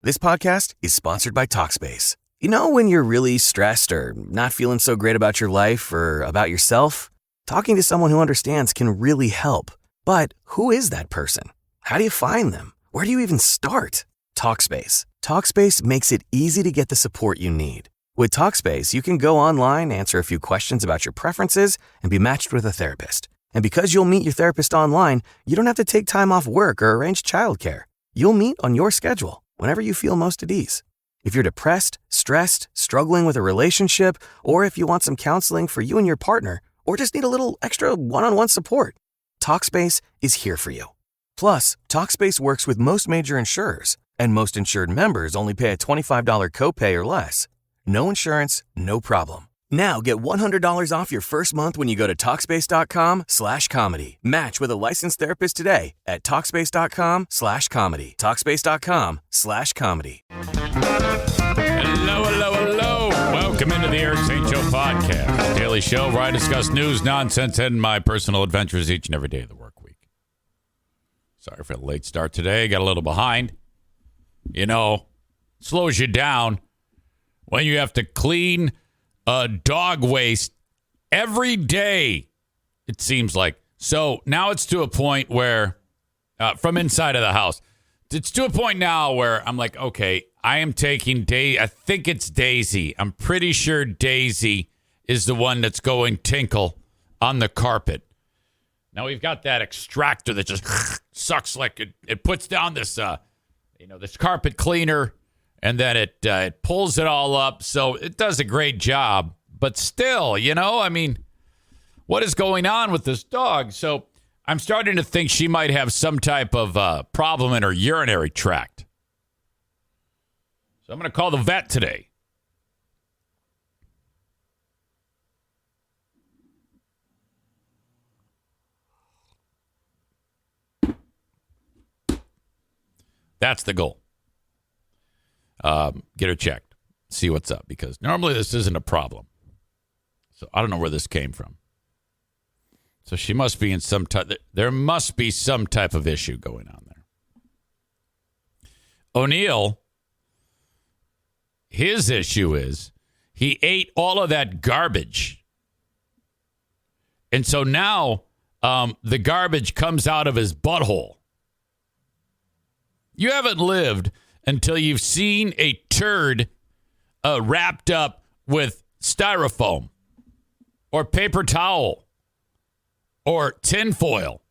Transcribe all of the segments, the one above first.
This podcast is sponsored by Talkspace. You know when you're really stressed or not feeling so great about your life or about yourself? Talking to someone who understands can really help. But who is that person? How do you find them? Where do you even start? Talkspace. Talkspace makes it easy to get the support you need. With Talkspace, you can go online, answer a few questions about your preferences, and be matched with a therapist. And because you'll meet your therapist online, you don't have to take time off work or arrange childcare. You'll meet on your schedule, whenever you feel most at ease. If you're depressed, stressed, struggling with a relationship, or if you want some counseling for you and your partner, or just need a little extra one-on-one support, Talkspace is here for you. Plus, Talkspace works with most major insurers, and most insured members only pay a $25 copay or less. No insurance, no problem. Now get $100 off your first month when you go to Talkspace.com/comedy. Match with a licensed therapist today at Talkspace.com/comedy. Talkspace.com/comedy. Hello, hello, hello. Welcome into the Eric St. Joe podcast, a daily show where I discuss news, nonsense, and my personal adventures each and every day of the work week. Sorry for the late start today. Got a little behind. You know, slows you down when you have to clean dog waste every day, it seems like. So now it's to a point where, from inside of the house, it's to a point now where I'm like, okay, I am taking I think it's Daisy. I'm pretty sure Daisy is the one that's going tinkle on the carpet. Now we've got that extractor that just sucks like it puts down this, this carpet cleaner. And then it pulls it all up, so it does a great job. But still, what is going on with this dog? So I'm starting to think she might have some type of problem in her urinary tract. So I'm going to call the vet today. That's the goal. Get her checked, see what's up, because normally this isn't a problem. So I don't know where this came from. So she must be in there must be some type of issue going on there. O'Neill, his issue is he ate all of that garbage. And so now the garbage comes out of his butthole. You haven't lived until you've seen a turd wrapped up with styrofoam or paper towel or tinfoil.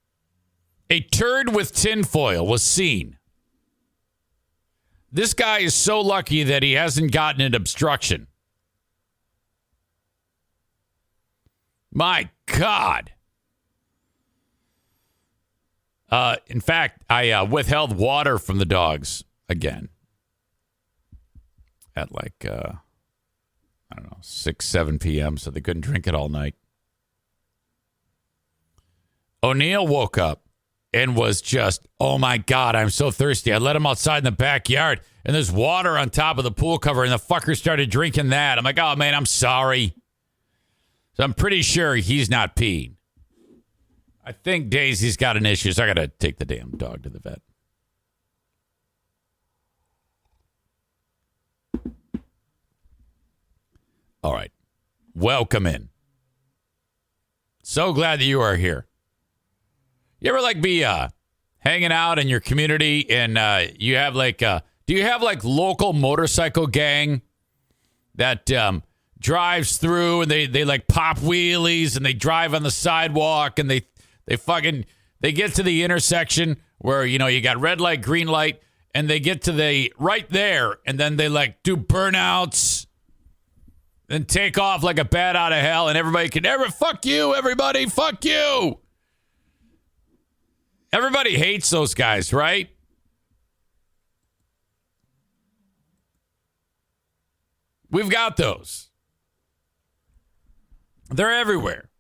A turd with tinfoil was seen. This guy is so lucky that he hasn't gotten an obstruction. My God. In fact, I withheld water from the dogs again at 6, 7 p.m. so they couldn't drink it all night. O'Neill woke up and was just, oh my God, I'm so thirsty. I let him outside in the backyard and there's water on top of the pool cover and the fucker started drinking that. I'm like, oh man, I'm sorry. So I'm pretty sure he's not peeing. I think Daisy's got an issue, so I got to take the damn dog to the vet. All right. Welcome in. So glad that you are here. You ever be hanging out in your community and you have do you have local motorcycle gang that drives through and they pop wheelies and they drive on the sidewalk and they get to the intersection where, you got red light, green light, and they get to right there and then they do burnouts and take off like a bat out of hell and everybody can fuck you, everybody, fuck you. Everybody hates those guys, right? We've got those. They're everywhere.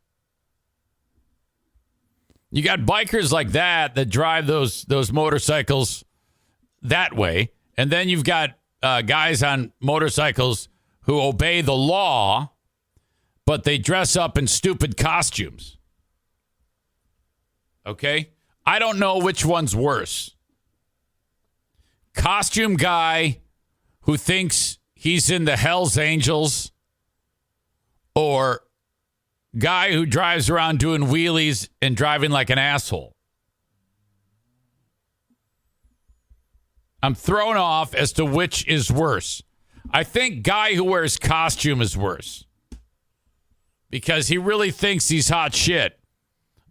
You got bikers like that drive those motorcycles that way. And then you've got guys on motorcycles who obey the law, but they dress up in stupid costumes. Okay? I don't know which one's worse. Costume guy who thinks he's in the Hells Angels, or guy who drives around doing wheelies and driving like an asshole. I'm thrown off as to which is worse. I think guy who wears costume is worse because he really thinks he's hot shit.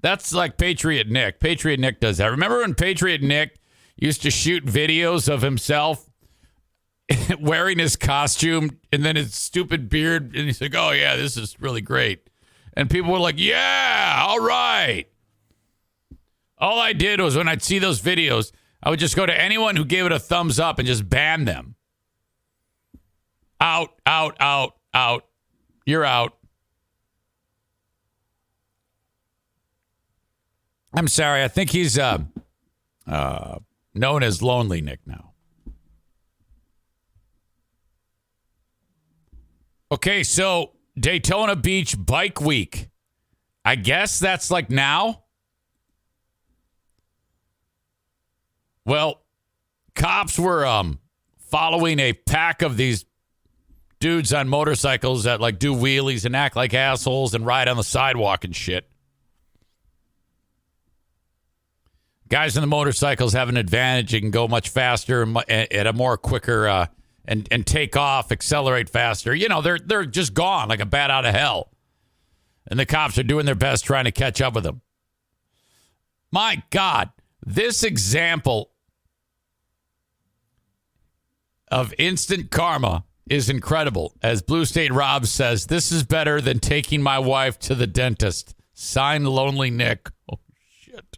That's like Patriot Nick. Patriot Nick does that. Remember when Patriot Nick used to shoot videos of himself wearing his costume and then his stupid beard, and he's like, oh yeah, this is really great. And people were like, yeah, all right. All I did was when I'd see those videos, I would just go to anyone who gave it a thumbs up and just ban them. Out, out, out, out. You're out. I'm sorry. I think he's known as Lonely Nick now. Okay, so Daytona Beach Bike Week. I guess that's like now. Well, cops were following a pack of these dudes on motorcycles that like do wheelies and act like assholes and ride on the sidewalk and shit. Guys on the motorcycles have an advantage. You can go much faster and at a more quicker and take off, accelerate faster. You know, they're just gone like a bat out of hell. And the cops are doing their best trying to catch up with them. My God, this example of instant karma is incredible. As Blue State Rob says, this is better than taking my wife to the dentist. Signed, Lonely Nick. Oh, shit.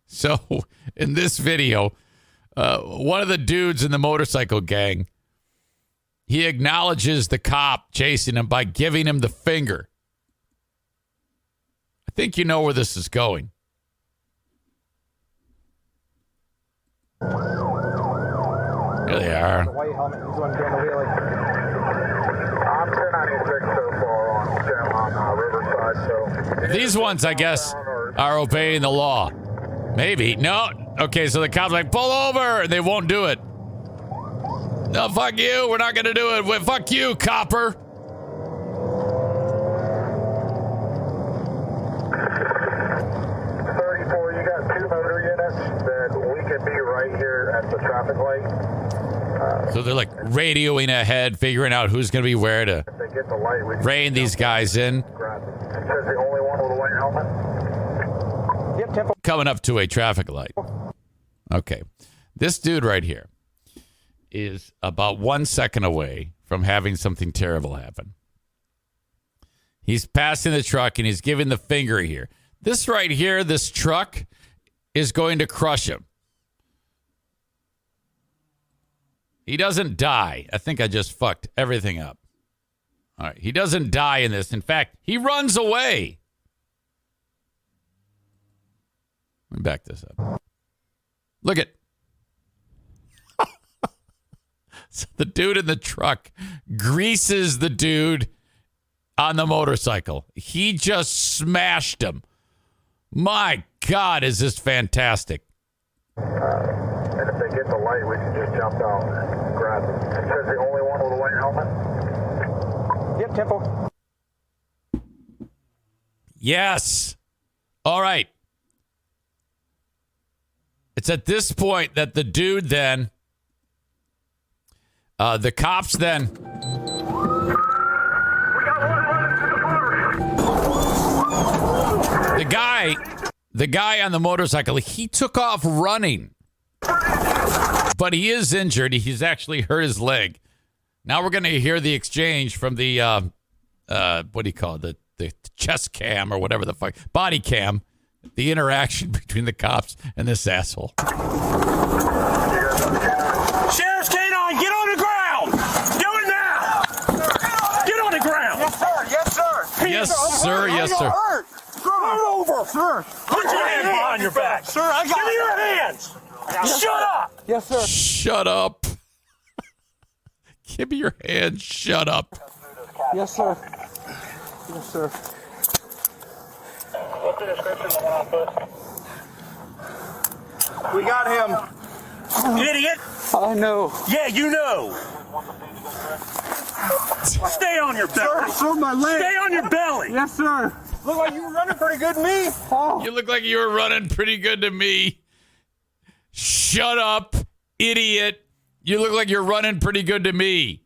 So, in this video, one of the dudes in the motorcycle gang, he acknowledges the cop chasing him by giving him the finger. I think you know where this is going. Here they are. White helmet, he's one doing the wheelie. I'm 1096 so far on Riverside, so... These ones, I guess, are obeying the law. Maybe. No. Okay, so the cops are like, pull over, and they won't do it. No, fuck you. We're not going to do it. Well, fuck you, copper. 34, you got 2 motor units, then we can be right here at the traffic light. So they're like radioing ahead, figuring out who's going to be where to If they get the light, we rein these guys in. grab it. It says the only one with a white helmet. Yep, tempo. Coming up to a traffic light. Okay. This dude right here is about 1 second away from having something terrible happen. He's passing the truck and he's giving the finger here. This right here, this truck is going to crush him. He doesn't die. I think I just fucked everything up. All right. He doesn't die in this. In fact, he runs away. Let me back this up. Look at. So the dude in the truck greases the dude on the motorcycle. He just smashed him. My God, is this fantastic. And if they get the light, we can just jump out and grab it. It says the only one with a white helmet. Yep, tempo. Yes. All right. It's at this point that the dude then, the cops then. We got one running to the border. The guy on the motorcycle, he took off running. But he is injured. He's actually hurt his leg. Now we're going to hear the exchange from the, what do you call it? The chest cam or whatever the fuck. Body cam. The interaction between the cops and this asshole. Sheriff's K-9, get on the ground! Do it now! Get on the ground! Yes, sir. Yes, sir. Yes, sir. Yes, sir. Turn over, sir. Put your hands behind your back! Sir, I got Give me your hands! Shut up! Yes, sir. Shut up. Give me your hand. Shut up. Yes, sir. Yes, sir. What's the description of the one I put? We got him Idiot. I know. Yeah, you know. Stay on your belly. Sir, my leg. Stay on your belly. Yes, sir. Look like you were running pretty good to me. Oh. You look like you were running pretty good to me. Shut up, idiot. You look like you're running pretty good to me.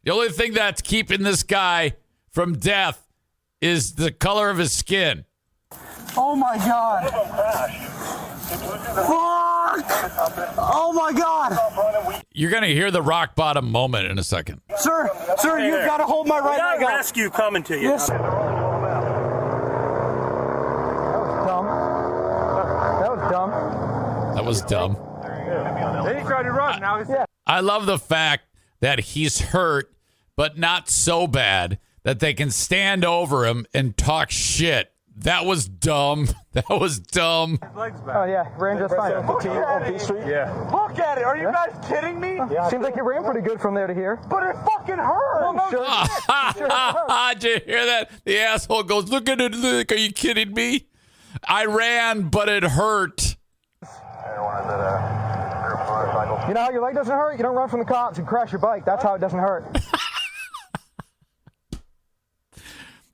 The only thing that's keeping this guy from death is the color of his skin. Oh, my God. Fuck! Oh, my God. You're going to hear the rock bottom moment in a second. Sir, you've got to hold my right leg got up. rescue coming to you. Yes. That was dumb. That was dumb. Then he tried to run. Now he's... Yeah. I love the fact that he's hurt, but not so bad that they can stand over him and talk shit. That was dumb. That was dumb. Oh, yeah. Ran just fine. Look at it. Yeah. Look at it. Are you guys kidding me? Yeah. Seems like you ran pretty good from there to here. But it fucking hurt. Well, no, Did you hear that? The asshole goes, look at it. Look, are you kidding me? I ran, but it hurt. You know how your leg doesn't hurt? You don't run from the cops and crash your bike. That's how it doesn't hurt.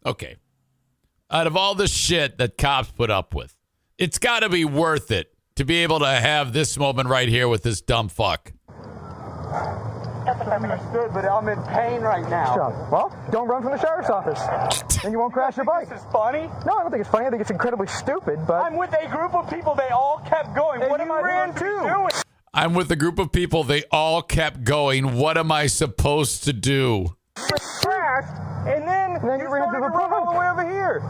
Okay. Out of all the shit that cops put up with, it's got to be worth it to be able to have this moment right here with this dumb fuck. Understood, but I'm in pain right now. Well, don't run from the sheriff's office. Then you won't crash your bike. This is funny? No, I don't think it's funny. I think it's incredibly stupid, but... I'm with a group of people. They all kept going. What am I supposed to be doing? I'm with a group of people. They all kept going. What am I supposed to do? Crashed, and then you ran all the way over here.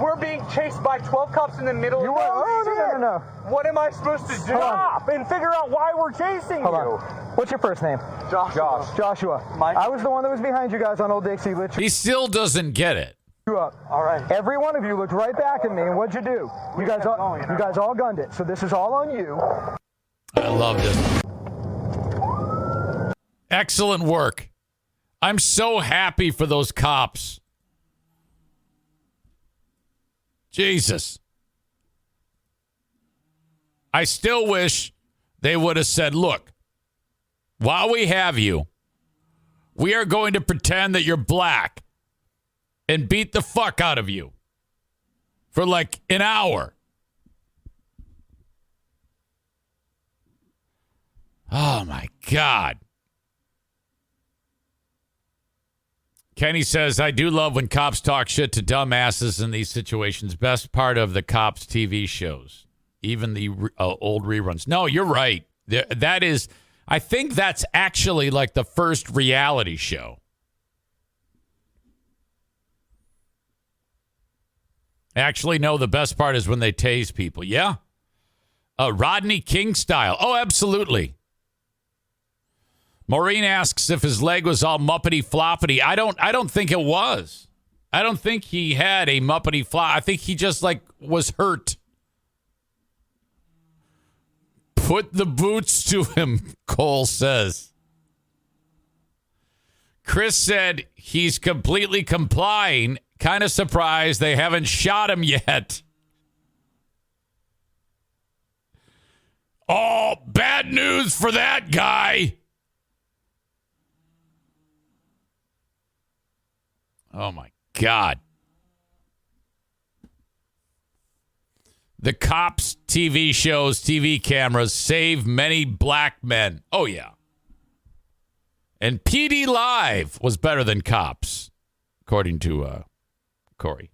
We're being chased by 12 cops in the middle of the road. No. What am I supposed to do? Stop and figure out why we're chasing you. What's your first name? Joshua. I was the one that was behind you guys on Old Dixie. He still doesn't get it. You up. All right. Every one of you looked right back at me, and what'd you do? You guys all gunned it. So this is all on you. I love this. Excellent work. I'm so happy for those cops. Jesus. I still wish they would have said, look, while we have you, we are going to pretend that you're black and beat the fuck out of you for like an hour. Oh, my God. Kenny says, I do love when cops talk shit to dumbasses in these situations. Best part of the cops' TV shows, even the old reruns. No, you're right. That is, I think that's actually like the first reality show. Actually, no, the best part is when they tase people. Yeah. Rodney King style. Oh, absolutely. Maureen asks if his leg was all muppety floppity. I don't think it was. I don't think he had a muppety flop. I think he just was hurt. Put the boots to him, Cole says. Chris said he's completely complying. Kind of surprised they haven't shot him yet. Oh, bad news for that guy. Oh, my God. The cops, TV shows, TV cameras save many black men. Oh, yeah. And PD Live was better than Cops, according to Corey.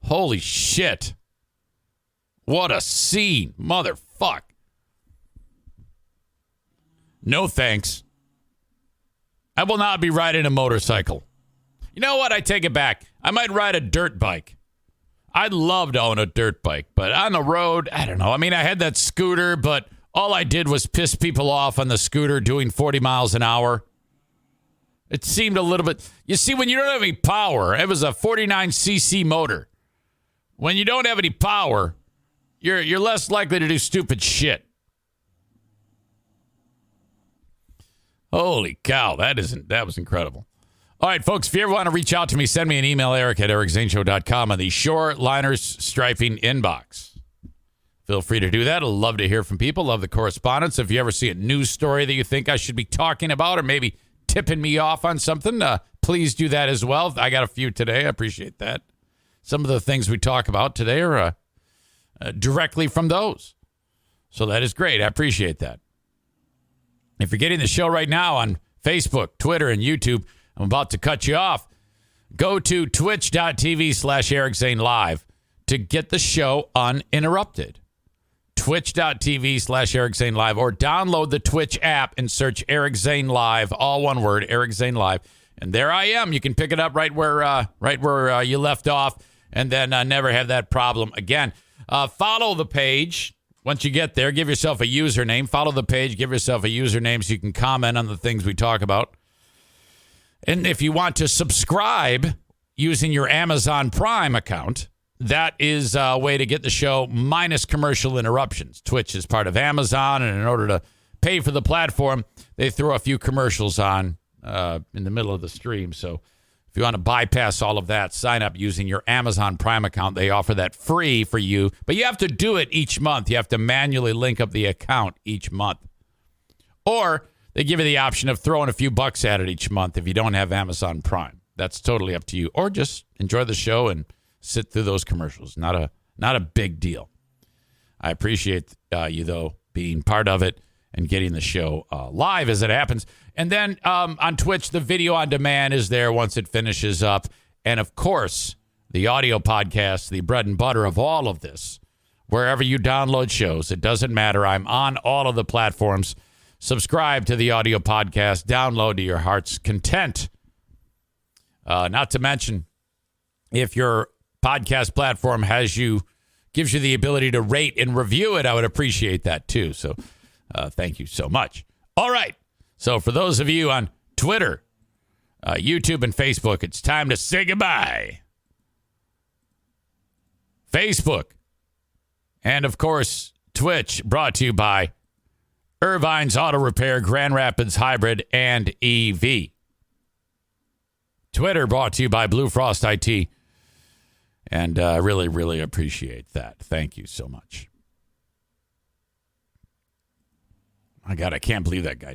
Holy shit. What a scene. Motherfuck. No thanks. I will not be riding a motorcycle. You know what? I take it back. I might ride a dirt bike. I'd love to own a dirt bike, but on the road, I don't know. I mean, I had that scooter, but all I did was piss people off on the scooter doing 40 miles an hour. It seemed a little bit... You see, when you don't have any power, it was a 49cc motor. When you don't have any power, you're less likely to do stupid shit. Holy cow, that was incredible. All right, folks, if you ever want to reach out to me, send me an email, eric@ericzaneshow.com on the Shoreliners Striping inbox. feel free to do that. I'd love to hear from people. Love the correspondence. If you ever see a news story that you think I should be talking about or maybe tipping me off on something, please do that as well. I got a few today. I appreciate that. Some of the things we talk about today are directly from those. So that is great. I appreciate that. If you're getting the show right now on Facebook, Twitter, and YouTube, I'm about to cut you off. Go to twitch.tv/Eric Zane Live to get the show uninterrupted. Twitch.tv/Eric Zane Live, or download the Twitch app and search Eric Zane Live, all one word, Eric Zane Live. And there I am. You can pick it up right where you left off, and then never have that problem again. Follow the page. Once you get there, give yourself a username. Follow the page, give yourself a username so you can comment on the things we talk about. And if you want to subscribe using your Amazon Prime account, that is a way to get the show minus commercial interruptions. Twitch is part of Amazon, and in order to pay for the platform, they throw a few commercials on in the middle of the stream. So if you want to bypass all of that, sign up using your Amazon Prime account. They offer that free for you, but you have to do it each month. You have to manually link up the account each month. Or they give you the option of throwing a few bucks at it each month if you don't have Amazon Prime. That's totally up to you. Or just enjoy the show and sit through those commercials. Not a big deal. I appreciate you, though, being part of it and getting the show live as it happens. And then on Twitch, the video on demand is there once it finishes up. And, of course, the audio podcast, the bread and butter of all of this, wherever you download shows, it doesn't matter. I'm on all of the platforms. Subscribe to the audio podcast. Download to your heart's content. Not to mention, if your podcast platform gives you the ability to rate and review it, I would appreciate that too. So thank you so much. All right. So for those of you on Twitter, YouTube, and Facebook, it's time to say goodbye. Facebook. And, of course, Twitch, brought to you by Irvine's Auto Repair, Grand Rapids Hybrid, and EV. Twitter, brought to you by Blue Frost IT. And I really, really appreciate that. Thank you so much. My God, I can't believe that guy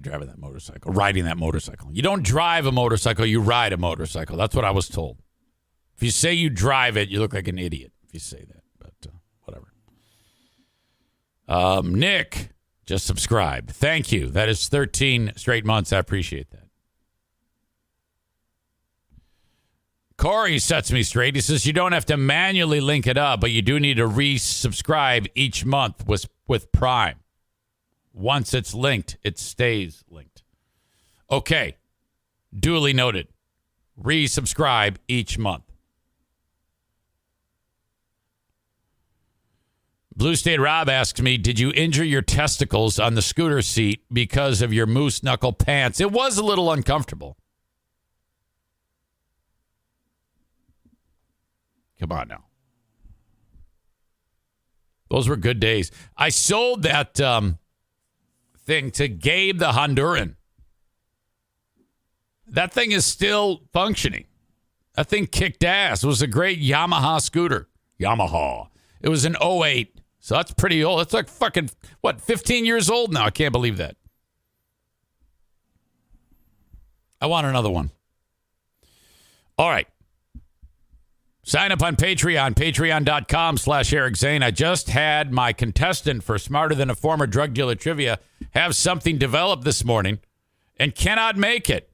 riding that motorcycle. You don't drive a motorcycle, you ride a motorcycle. That's what I was told. If you say you drive it, you look like an idiot if you say that. But whatever. Nick just subscribed. Thank you. That is 13 straight months. I appreciate that. Corey sets me straight. He says you don't have to manually link it up, but you do need to resubscribe each month with Prime. Once it's linked, it stays linked. Okay. Duly noted. Resubscribe each month. Blue State Rob asks me, did you injure your testicles on the scooter seat because of your moose knuckle pants? It was a little uncomfortable. Come on now. Those were good days. I sold that thing to Gabe the Honduran. That thing is still functioning. That thing kicked ass. It was a great Yamaha scooter. Yamaha. It was an 08. So that's pretty old. It's like fucking, 15 years old now. I can't believe that. I want another one. All right. Sign up on Patreon, patreon.com/Eric Zane. I just had my contestant for Smarter Than a Former Drug Dealer Trivia have something developed this morning and cannot make it.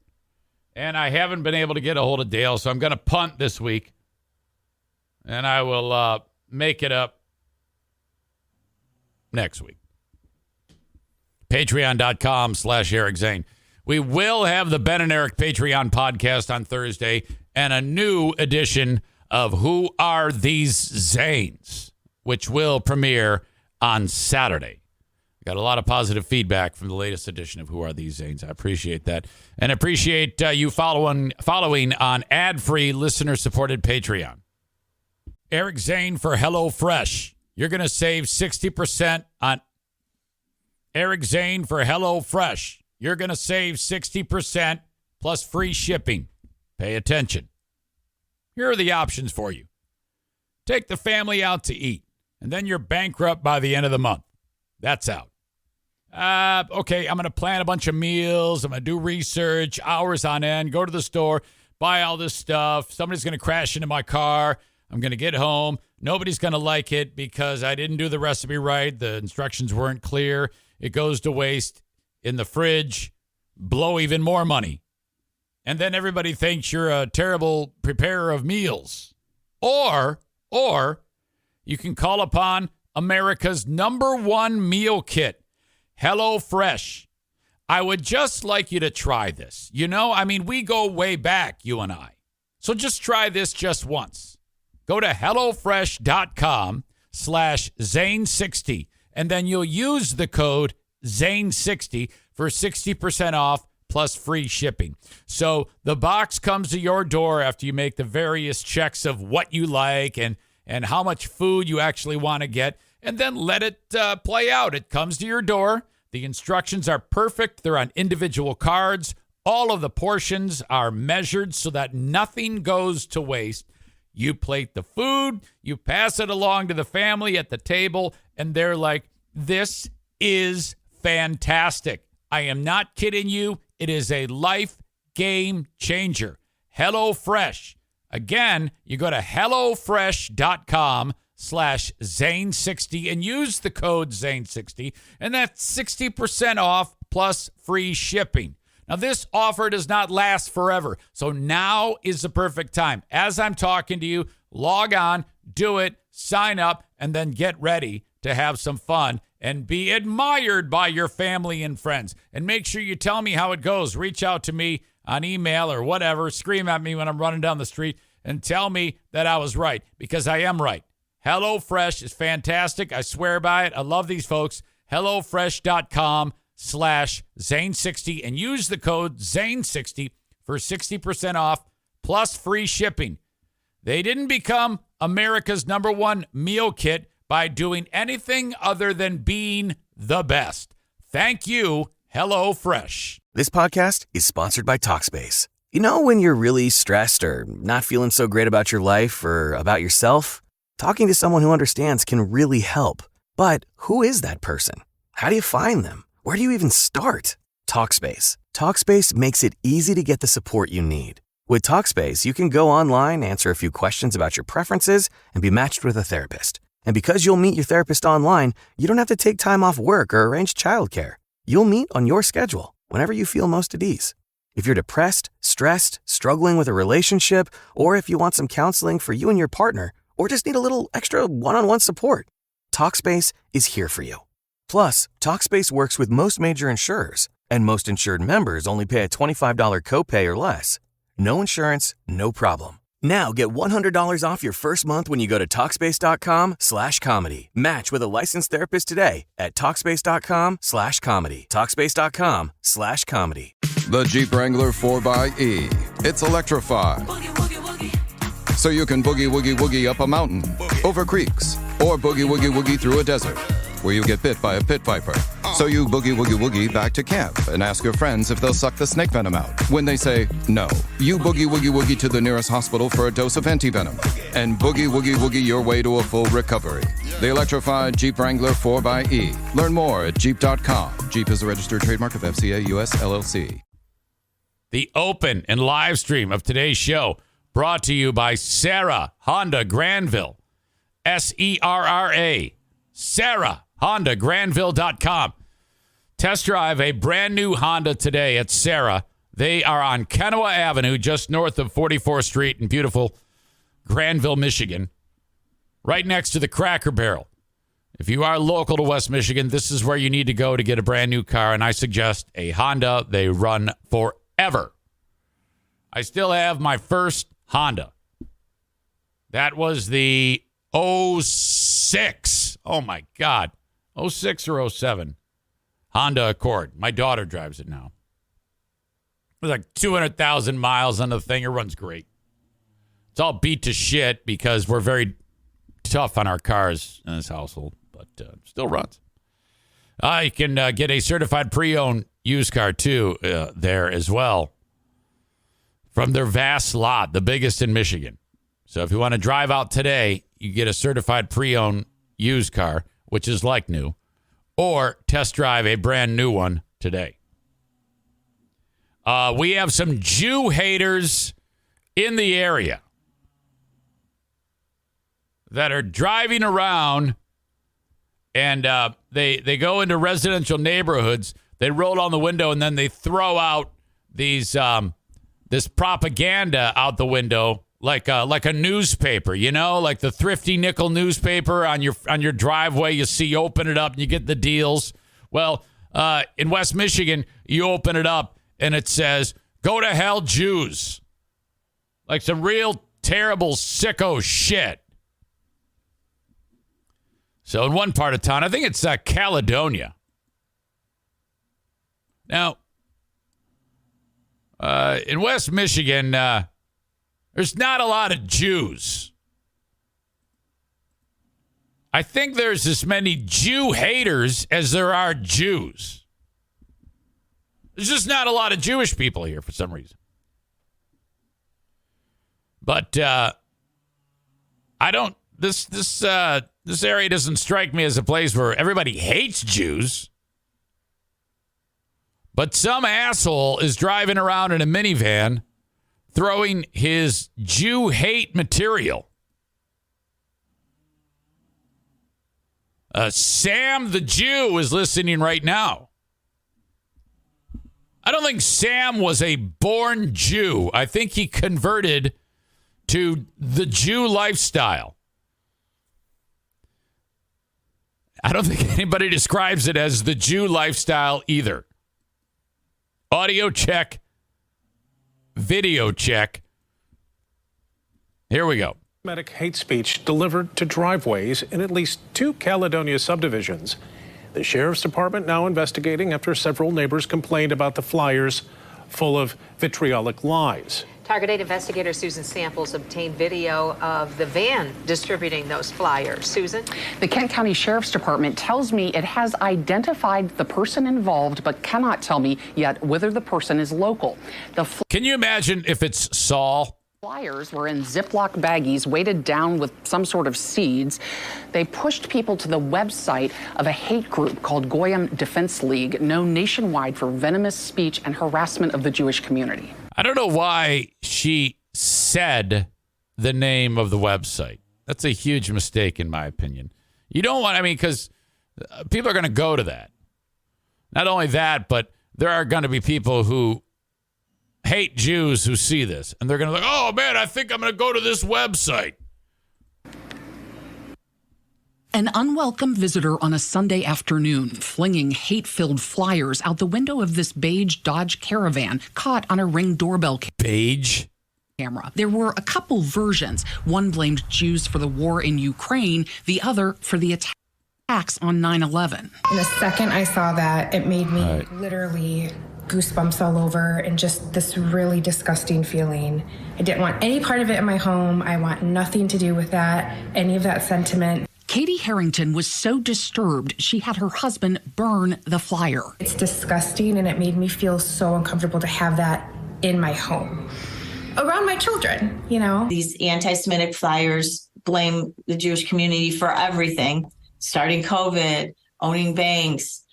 And I haven't been able to get a hold of Dale, so I'm going to punt this week. And I will make it up next week. Patreon.com/Eric Zane. We will have the Ben and Eric Patreon podcast on Thursday and a new edition of Who Are These Zanes, which will premiere on Saturday. Got a lot of positive feedback from the latest edition of Who Are These Zanes. I appreciate that. And appreciate you following on ad-free, listener-supported Patreon. Eric Zane for HelloFresh. You're going to save 60% on Eric Zane for HelloFresh. You're going to save 60% plus free shipping. Pay attention. Here are the options for you. Take the family out to eat. and then you're bankrupt by the end of the month. That's out. Okay, I'm going to plan a bunch of meals. I'm going to do research, hours on end, go to the store, buy all this stuff. Somebody's going to crash into my car. I'm going to get home. Nobody's going to like it because I didn't do the recipe right. The instructions weren't clear. It goes to waste in the fridge. Blow even more money. And then everybody thinks you're a terrible preparer of meals. Or you can call upon America's #1 meal kit, HelloFresh. I would just like you to try this. You know, I mean, we go way back, you and I. So just try this just once. Go to HelloFresh.com/Zane60, and then you'll use the code Zane60 for 60% off plus free shipping. So the box comes to your door after you make the various checks of what you like and how much food you actually want to get, and then let it play out. It comes to your door. The instructions are perfect. They're on individual cards. All of the portions are measured so that nothing goes to waste. You plate the food, you pass it along to the family at the table, and they're like, this is fantastic. I am not kidding you. It is a life game changer. HelloFresh. Again, you go to HelloFresh.com/Zane60 and use the code Zane60, and that's 60% off plus free shipping. Now, this offer does not last forever, so now is the perfect time. As I'm talking to you, log on, do it, sign up, and then get ready to have some fun and be admired by your family and friends. And make sure you tell me how it goes. Reach out to me on email or whatever. Scream at me when I'm running down the street and tell me that I was right, because I am right. HelloFresh is fantastic. I swear by it. I love these folks. HelloFresh.com/Zane60 and use the code Zane60 for 60% off plus free shipping. They didn't become America's #1 meal kit by doing anything other than being the best. Thank you, HelloFresh. This podcast is sponsored by Talkspace. You know when you're really stressed or not feeling so great about your life or about yourself? Talking to someone who understands can really help. But who is that person? How do you find them? Where do you even start? Talkspace. Talkspace makes it easy to get the support you need. With Talkspace, you can go online, answer a few questions about your preferences, and be matched with a therapist. And because you'll meet your therapist online, you don't have to take time off work or arrange childcare. You'll meet on your schedule, whenever you feel most at ease. If you're depressed, stressed, struggling with a relationship, or if you want some counseling for you and your partner, or just need a little extra one-on-one support, Talkspace is here for you. Plus, Talkspace works with most major insurers, and most insured members only pay a $25 copay or less. No insurance, no problem. Now get $100 off your first month when you go to Talkspace.com/comedy. Match with a licensed therapist today at Talkspace.com/comedy. Talkspace.com/comedy. The Jeep Wrangler 4xE. It's electrified. So you can boogie woogie woogie up a mountain, over creeks, or boogie woogie woogie through a desert where you get bit by a pit viper. So you boogie woogie woogie back to camp and ask your friends if they'll suck the snake venom out. When they say no, you boogie woogie woogie to the nearest hospital for a dose of anti-venom and boogie woogie woogie your way to a full recovery. The electrified Jeep Wrangler 4xE. Learn more at Jeep.com. Jeep is a registered trademark of FCA US LLC. The open and live stream of today's show brought to you by Sarah Honda Granville. SERRA. Sarah Honda Granville.com. Test drive a brand new Honda today at Sarah. They are on Kenowa Avenue, just north of 44th Street in beautiful Granville, Michigan, right next to the Cracker Barrel. If you are local to West Michigan, this is where you need to go to get a brand new car, and I suggest a Honda. They run forever. I still have my first Honda. That was the 06. Oh, my God. 06 or 07. Honda Accord. My daughter drives it now. It was like 200,000 miles on the thing. It runs great. It's all beat to shit because we're very tough on our cars in this household, but still runs. You can get a certified pre-owned used car, too, there as well, from their vast lot, the biggest in Michigan. So if you want to drive out today, you get a certified pre-owned used car, which is like new, or test drive a brand new one today. We have some Jew haters in the area that are driving around, and they go into residential neighborhoods. They roll down the window, and then they throw out these this propaganda out the window, like a newspaper, like the Thrifty Nickel newspaper on your driveway. You see, you open it up and you get the deals. Well, in West Michigan, you open it up and it says, "Go to hell, Jews." Like some real terrible sicko shit. So in one part of town, I think it's Caledonia. Now, in West Michigan, there's not a lot of Jews. I think there's as many Jew haters as there are Jews. There's just not a lot of Jewish people here for some reason. But I don't. This area doesn't strike me as a place where everybody hates Jews. But some asshole is driving around in a minivan throwing his Jew hate material. Sam the Jew is listening right now. I don't think Sam was a born Jew. I think he converted to the Jew lifestyle. I don't think anybody describes it as the Jew lifestyle either. Audio check. Video check. Here we go. Anti-Semitic hate speech delivered to driveways in at least 2 Caledonia subdivisions. The sheriff's department now investigating after several neighbors complained about the flyers full of vitriolic lies. Target 8 investigator Susan Samples obtained video of the van distributing those flyers. Susan? The Kent County Sheriff's Department tells me it has identified the person involved, but cannot tell me yet whether the person is local. Can you imagine if it's Saul? Flyers were in Ziploc baggies weighted down with some sort of seeds. They pushed people to the website of a hate group called Goyim Defense League, known nationwide for venomous speech and harassment of the Jewish community. I don't know why she said the name of the website. That's a huge mistake, in my opinion. You don't want, because people are going to go to that. Not only that, but there are going to be people who hate Jews who see this. And they're going to be like, oh, man, I think I'm going to go to this website. An unwelcome visitor on a Sunday afternoon, flinging hate-filled flyers out the window of this beige Dodge Caravan caught on a Ring doorbell beige camera. There were a couple versions. One blamed Jews for the war in Ukraine, the other for the attacks on 9/11. In the second I saw that, it made me literally goosebumps all over and just this really disgusting feeling. I didn't want any part of it in my home. I want nothing to do with that, any of that sentiment. Katie Harrington was so disturbed, she had her husband burn the flyer. It's disgusting, and it made me feel so uncomfortable to have that in my home, around my children, These anti-Semitic flyers blame the Jewish community for everything, starting COVID, owning banks,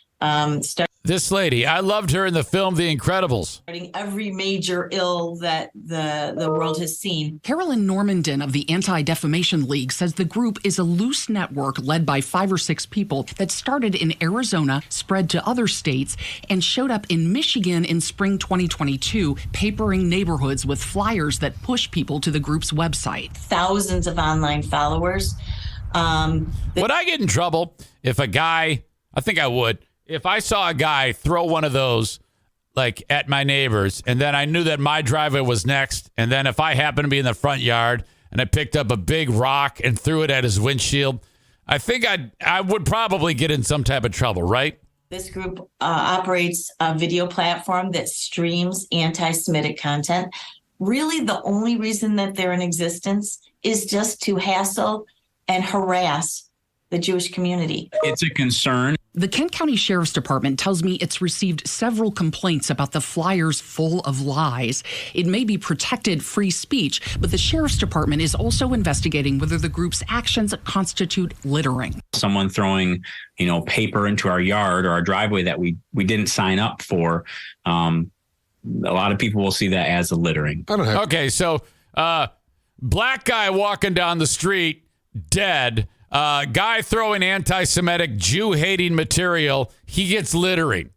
this lady, I loved her in the film The Incredibles. Starting every major ill that the world has seen. Carolyn Normandin of the Anti-Defamation League says the group is a loose network led by 5 or 6 people that started in Arizona, spread to other states, and showed up in Michigan in spring 2022, papering neighborhoods with flyers that push people to the group's website. Thousands of online followers. Would I get in trouble if a guy, I think I would, if I saw a guy throw one of those at my neighbor's, and then I knew that my driveway was next, and then if I happened to be in the front yard and I picked up a big rock and threw it at his windshield, I think I would probably get in some type of trouble, right? This group operates a video platform that streams anti-Semitic content. Really, the only reason that they're in existence is just to hassle and harass the Jewish community. It's a concern. The Kent County Sheriff's Department tells me it's received several complaints about the flyers full of lies. It may be protected free speech, but the Sheriff's Department is also investigating whether the group's actions constitute littering. Someone throwing, paper into our yard or our driveway that we didn't sign up for. A lot of people will see that as a littering. Okay, so black guy walking down the street, dead. Guy throwing anti-Semitic, Jew-hating material. He gets littering.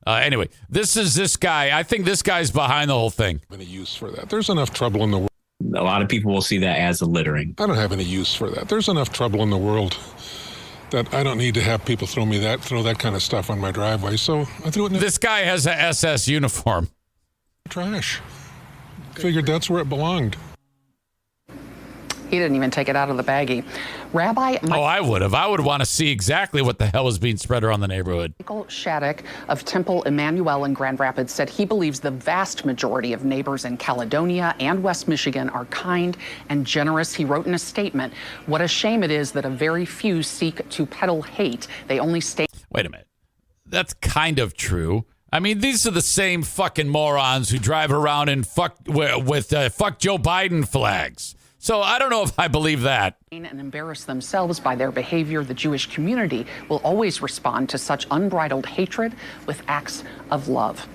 Anyway, this guy. I think this guy's behind the whole thing. Any use for that? There's enough trouble in the world. A lot of people will see that as a littering. I don't have any use for that. There's enough trouble in the world that I don't need to have people throw that kind of stuff on my driveway. So I threw it in This guy has a SS uniform. Trash. Figured that's where it belonged. He didn't even take it out of the baggie. Rabbi I would have. I would want to see exactly what the hell was being spread around the neighborhood. Michael Shattuck of Temple Emmanuel in Grand Rapids said he believes the vast majority of neighbors in Caledonia and West Michigan are kind and generous. He wrote in a statement, "What a shame it is that a very few seek to peddle hate. They only stay." Wait a minute. That's kind of true. I mean, these are the same fucking morons who drive around and fuck Joe Biden flags. So I don't know if I believe that. And embarrass themselves by their behavior. The Jewish community will always respond to such unbridled hatred with acts of love.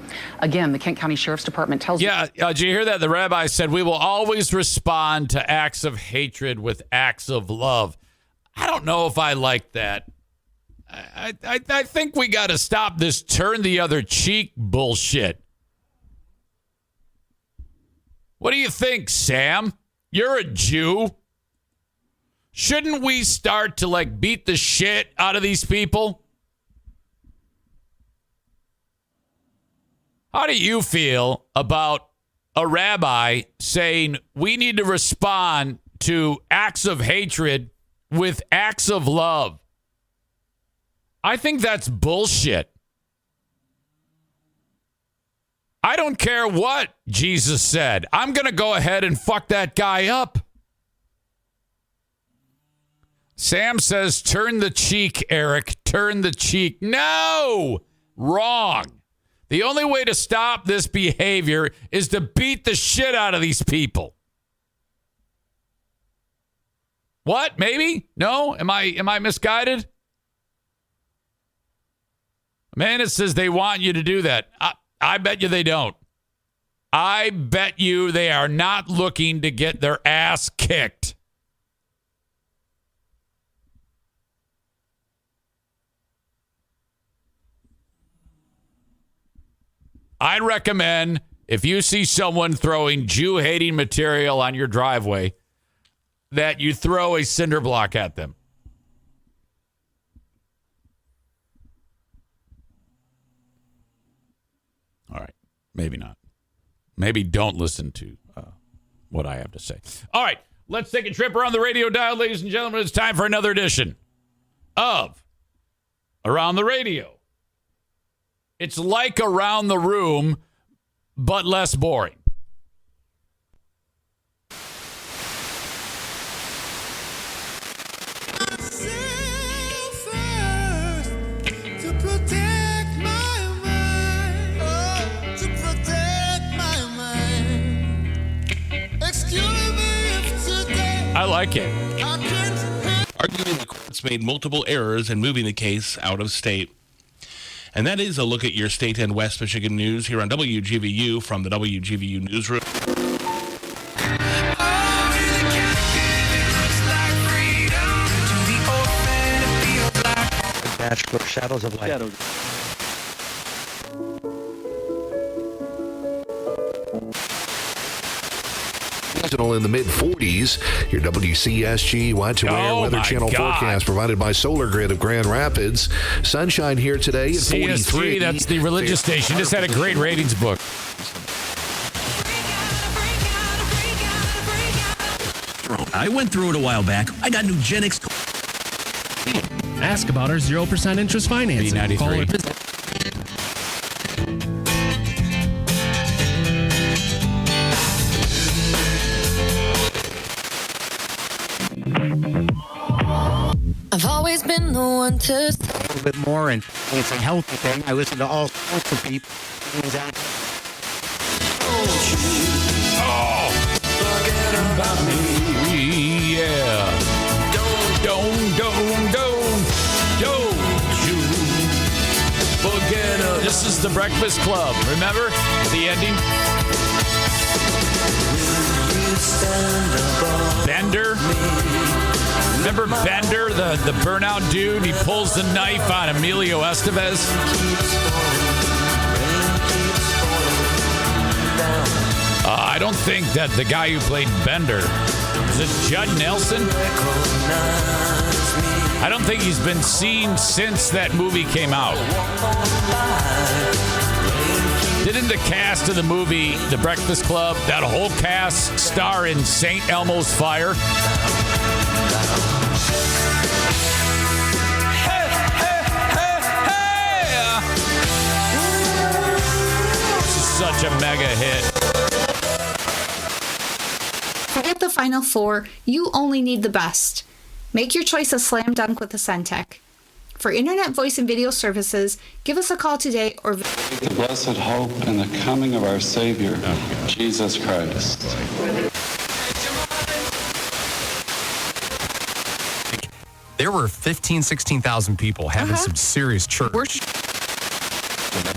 Again, the Kent County Sheriff's Department tells Yeah, did you hear that? The rabbi said, we will always respond to acts of hatred with acts of love. I don't know if I like that. I think we got to stop this turn the other cheek bullshit. What do you think, Sam? You're a Jew. Shouldn't we start to beat the shit out of these people? How do you feel about a rabbi saying we need to respond to acts of hatred with acts of love? I think that's bullshit. I don't care what Jesus said. I'm going to go ahead and fuck that guy up. Sam says, turn the cheek, Eric. Turn the cheek. No! Wrong. The only way to stop this behavior is to beat the shit out of these people. What? Maybe? No? Am I misguided? Man, it says they want you to do that. I bet you they don't. I bet you they are not looking to get their ass kicked. I'd recommend if you see someone throwing Jew-hating material on your driveway, that you throw a cinder block at them. All right. Maybe not. Maybe don't listen to what I have to say. All right. Let's take a trip around the radio dial, ladies and gentlemen. It's time for another edition of Around the Radio. It's like Around the Room, but less boring. I like it. Arguing the courts made multiple errors in moving the case out of state. And that is a look at your state and West Michigan news here on WGVU from the WGVU Newsroom. Bachelor Shadows of Light. In the mid-40s, your WCSG Watch-Aware Weather Channel forecast provided by Solar Grid of Grand Rapids. Sunshine here today at 43. CSG, that's the religious station. Just had a great ratings book. I went through it a while back. I got Nugenics. Ask about our 0% interest financing. B93. I've always been the one to say little bit more, and it's a healthy thing. I listen to all sorts of people. Forget about me. Yeah. Don't you forget about. This is the Breakfast Club. Remember the ending? Bender. Remember Bender, the burnout dude? He pulls the knife on Emilio Estevez. I don't think that the guy who played Bender, is it Judd Nelson? I don't think he's been seen since that movie came out. Didn't the cast of the movie The Breakfast Club, that whole cast, star in St. Elmo's Fire? This is such a mega hit. Forget the Final Four. You only need the best. Make your choice a slam dunk with Ascentech. For internet voice and video services, give us a call today or the blessed hope and the coming of our Savior, Jesus Christ. There were 16,000 people having some serious church.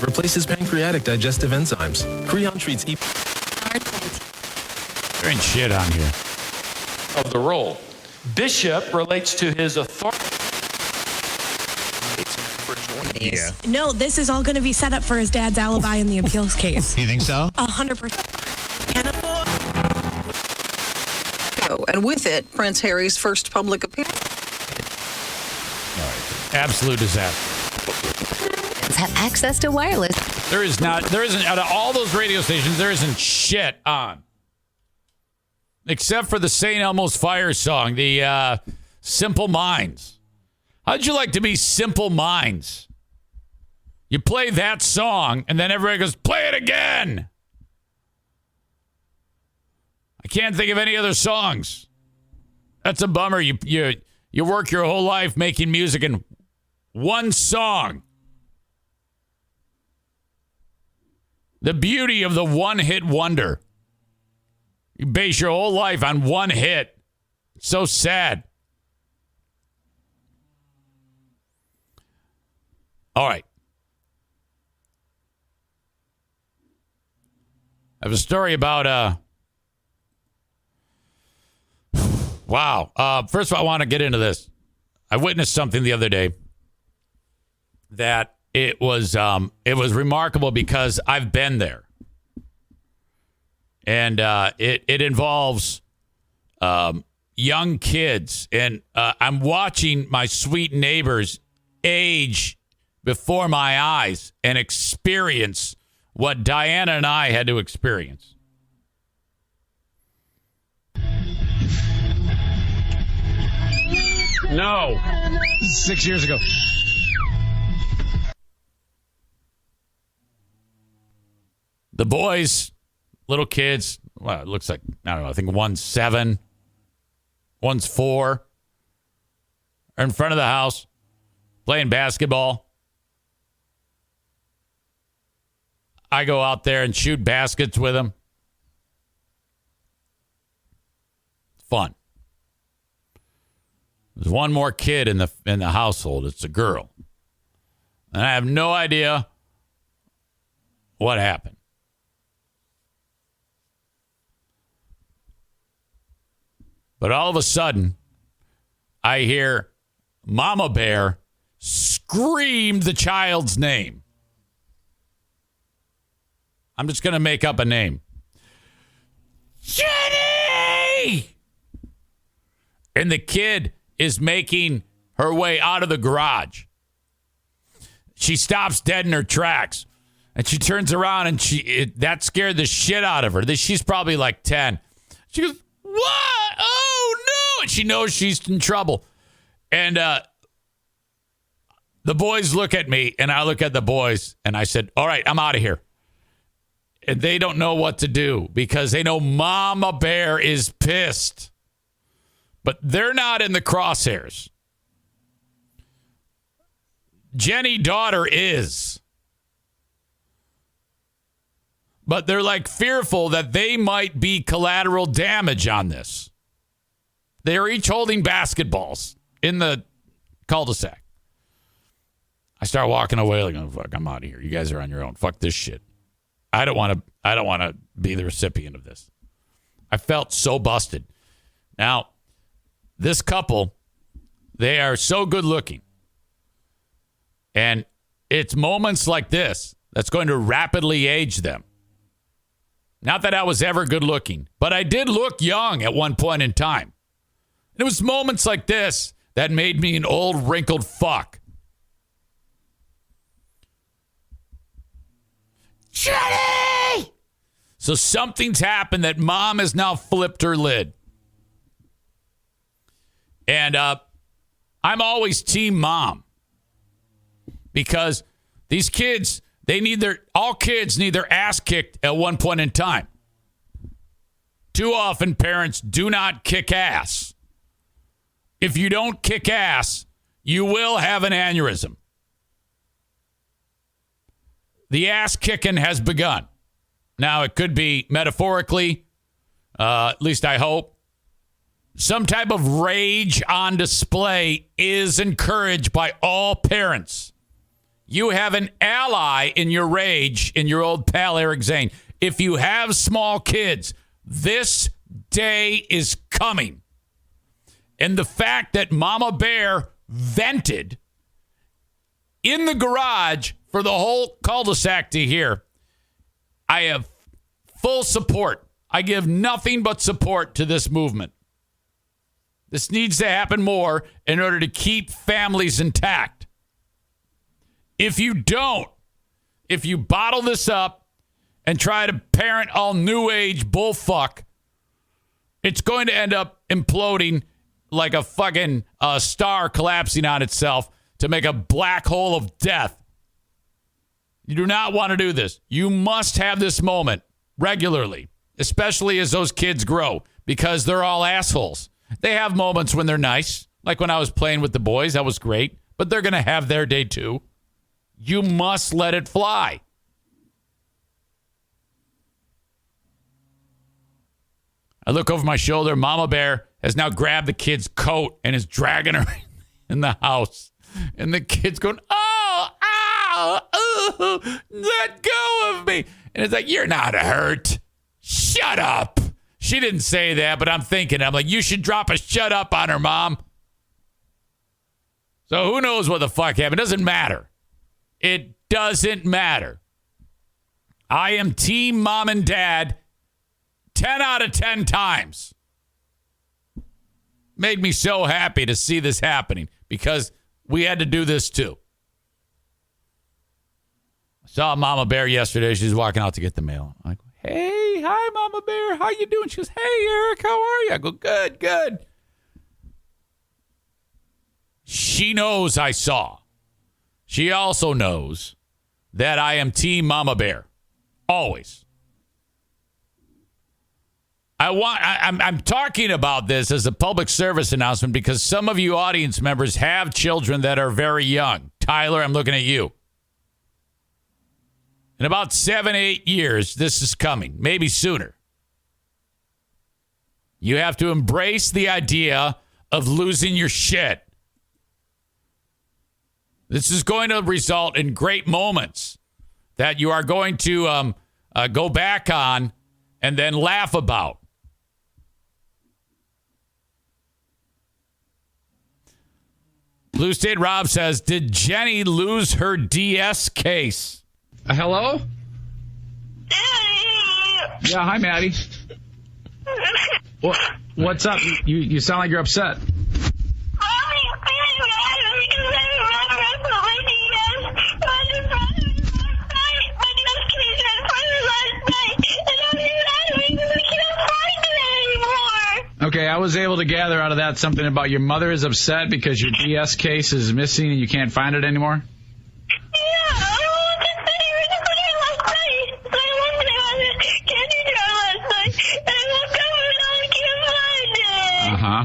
Replaces pancreatic digestive enzymes. Creon treats There ain't shit on here. Of the role. Bishop relates to his authority. Yeah. No, this is all going to be set up for his dad's alibi in the appeals case. You think so? 100%. And with it, Prince Harry's first public appearance. Absolute disaster. Have access to wireless. There isn't, out of all those radio stations, there isn't shit on. Except for the St. Elmo's Fire song, the Simple Minds. How'd you like to be Simple Minds? You play that song, and then everybody goes, play it again. I can't think of any other songs. That's a bummer. You work your whole life making music in one song. The beauty of the one-hit wonder. You base your whole life on one hit. It's so sad. All right. I have a story about wow. First of all, I want to get into this. I witnessed something the other day that it was remarkable because I've been there. And it involves young kids. And I'm watching my sweet neighbors age before my eyes and experience what Diana and I had to experience. No. 6 years ago. The boys, little kids, well, it looks like, I don't know, I think one's 7, one's 4, are in front of the house playing basketball. I go out there and shoot baskets with them. Fun. There's one more kid in the household. It's a girl. And I have no idea what happened. But all of a sudden, I hear Mama Bear scream the child's name. I'm just going to make up a name. Jenny! And the kid is making her way out of the garage. She stops dead in her tracks. And she turns around and that scared the shit out of her. She's probably like 10. She goes, what? Oh, no. And she knows she's in trouble. And the boys look at me, and I look at the boys, and I said, all right, I'm out of here. And they don't know what to do because they know Mama Bear is pissed. But they're not in the crosshairs. Jenny daughter is. But they're like fearful that they might be collateral damage on this. They are each holding basketballs in the cul-de-sac. I start walking away like, oh, fuck, I'm out of here. You guys are on your own. Fuck this shit. I don't want to be the recipient of this. I felt so busted. Now, this couple, they are so good looking. And it's moments like this that's going to rapidly age them. Not that I was ever good looking, but I did look young at one point in time. It was moments like this that made me an old, wrinkled fuck. Jenny! So something's happened that mom has now flipped her lid. And I'm always team mom. Because these kids, all kids need their ass kicked at one point in time. Too often parents do not kick ass. If you don't kick ass, you will have an aneurysm. The ass kicking has begun. Now, it could be metaphorically, at least I hope. Some type of rage on display is encouraged by all parents. You have an ally in your rage in your old pal, Eric Zane. If you have small kids, this day is coming. And the fact that Mama Bear vented in the garage for the whole cul-de-sac to hear, I have full support. I give nothing but support to this movement. This needs to happen more in order to keep families intact. If you don't, if you bottle this up and try to parent all new age bullfuck, it's going to end up imploding like a fucking star collapsing on itself to make a black hole of death. You do not want to do this. You must have this moment regularly, especially as those kids grow, because they're all assholes. They have moments when they're nice, like when I was playing with the boys. That was great. But they're going to have their day too. You must let it fly. I look over my shoulder. Mama Bear has now grabbed the kid's coat and is dragging her in the house. And the kid's going, oh, ow, let go of me. And it's like, you're not hurt. Shut up. She didn't say that, but I'm like, you should drop a shut up on her, Mom. So who knows what the fuck happened? It doesn't matter. It doesn't matter. I am team mom and dad 10 out of 10 times. Made me so happy to see this happening because we had to do this too. I saw Mama Bear yesterday. She's walking out to get the mail. I'm like, hey, hi, Mama Bear. How you doing? She goes, hey, Eric, how are you? I go, good, good. She knows I saw. She also knows that I am team Mama Bear. Always. I'm talking about this as a public service announcement because some of you audience members have children that are very young. Tyler, I'm looking at you. In about 7-8 years, this is coming, maybe sooner. You have to embrace the idea of losing your shit. This is going to result in great moments that you are going to go back on and then laugh about. Blue State Rob says, did Jenny lose her DS case? Hello? Yeah, hi, Maddie. What's up? You sound like you're upset. Okay, I was able to gather out of that something about your mother is upset because your DS case is missing and you can't find it anymore? Uh-huh.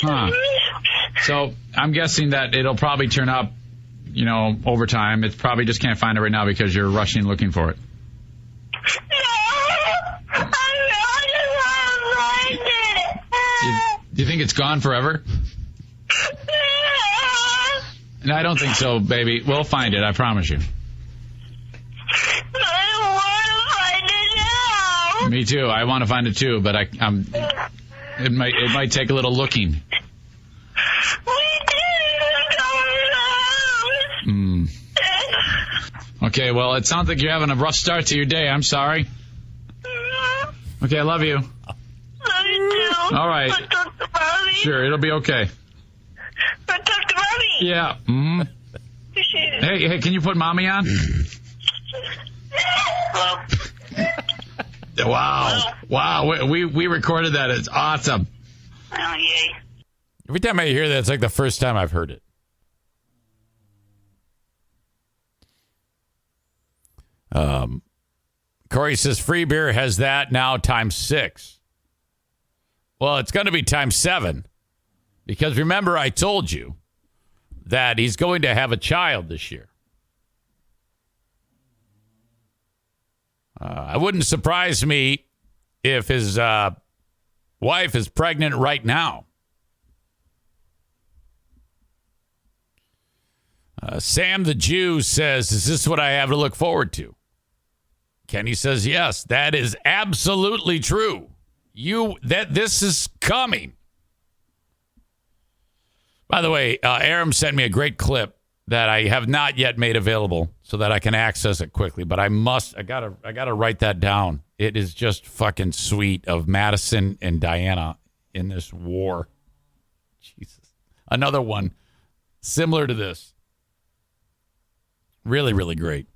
Huh. So I'm guessing that it'll probably turn up, overtime. It's probably just can't find it right now because you're rushing looking for it. Do you think it's gone forever? No, I don't think so, baby. We'll find it. I promise you. Me too. I want to find it too, but it might take a little looking. Okay, well, it sounds like you're having a rough start to your day. I'm sorry. Okay, I love you. Love you too. All right. I'll talk to Mommy. Sure, it'll be okay. I'll talk to Mommy. Yeah. Hey, can you put Mommy on? Wow. We recorded that. It's awesome. Oh, yay. Every time I hear that, it's like the first time I've heard it. Corey says free beer has that now times 6. Well, it's going to be times 7 because remember I told you that he's going to have a child this year. It wouldn't surprise me if his wife is pregnant right now. Sam the Jew says, is this what I have to look forward to? Kenny says, yes, that is absolutely true. This is coming. By the way, Aram sent me a great clip that I have not yet made available so that I can access it quickly, but I gotta write that down. It is just fucking sweet of Madison and Diana in this war. Jesus. Another one similar to this. Really, really great.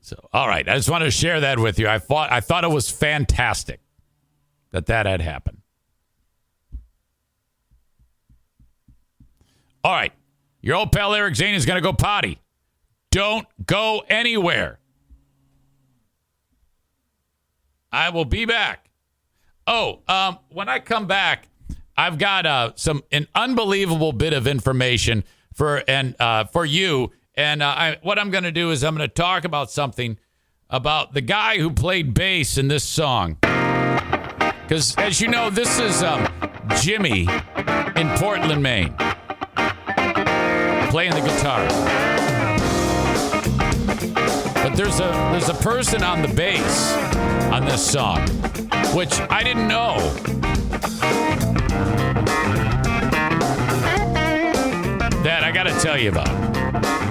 So, all right. I just wanted to share that with you. I thought it was fantastic that had happened. All right. Your old pal Eric Zane is going to go potty. Don't go anywhere. I will be back. When I come back, I've got an unbelievable bit of information for you. And what I'm going to do is I'm going to talk about something about the guy who played bass in this song. Because, as you know, this is Jimmy in Portland, Maine, playing the guitar. But there's a person on the bass on this song, which I didn't know. That I got to tell you about.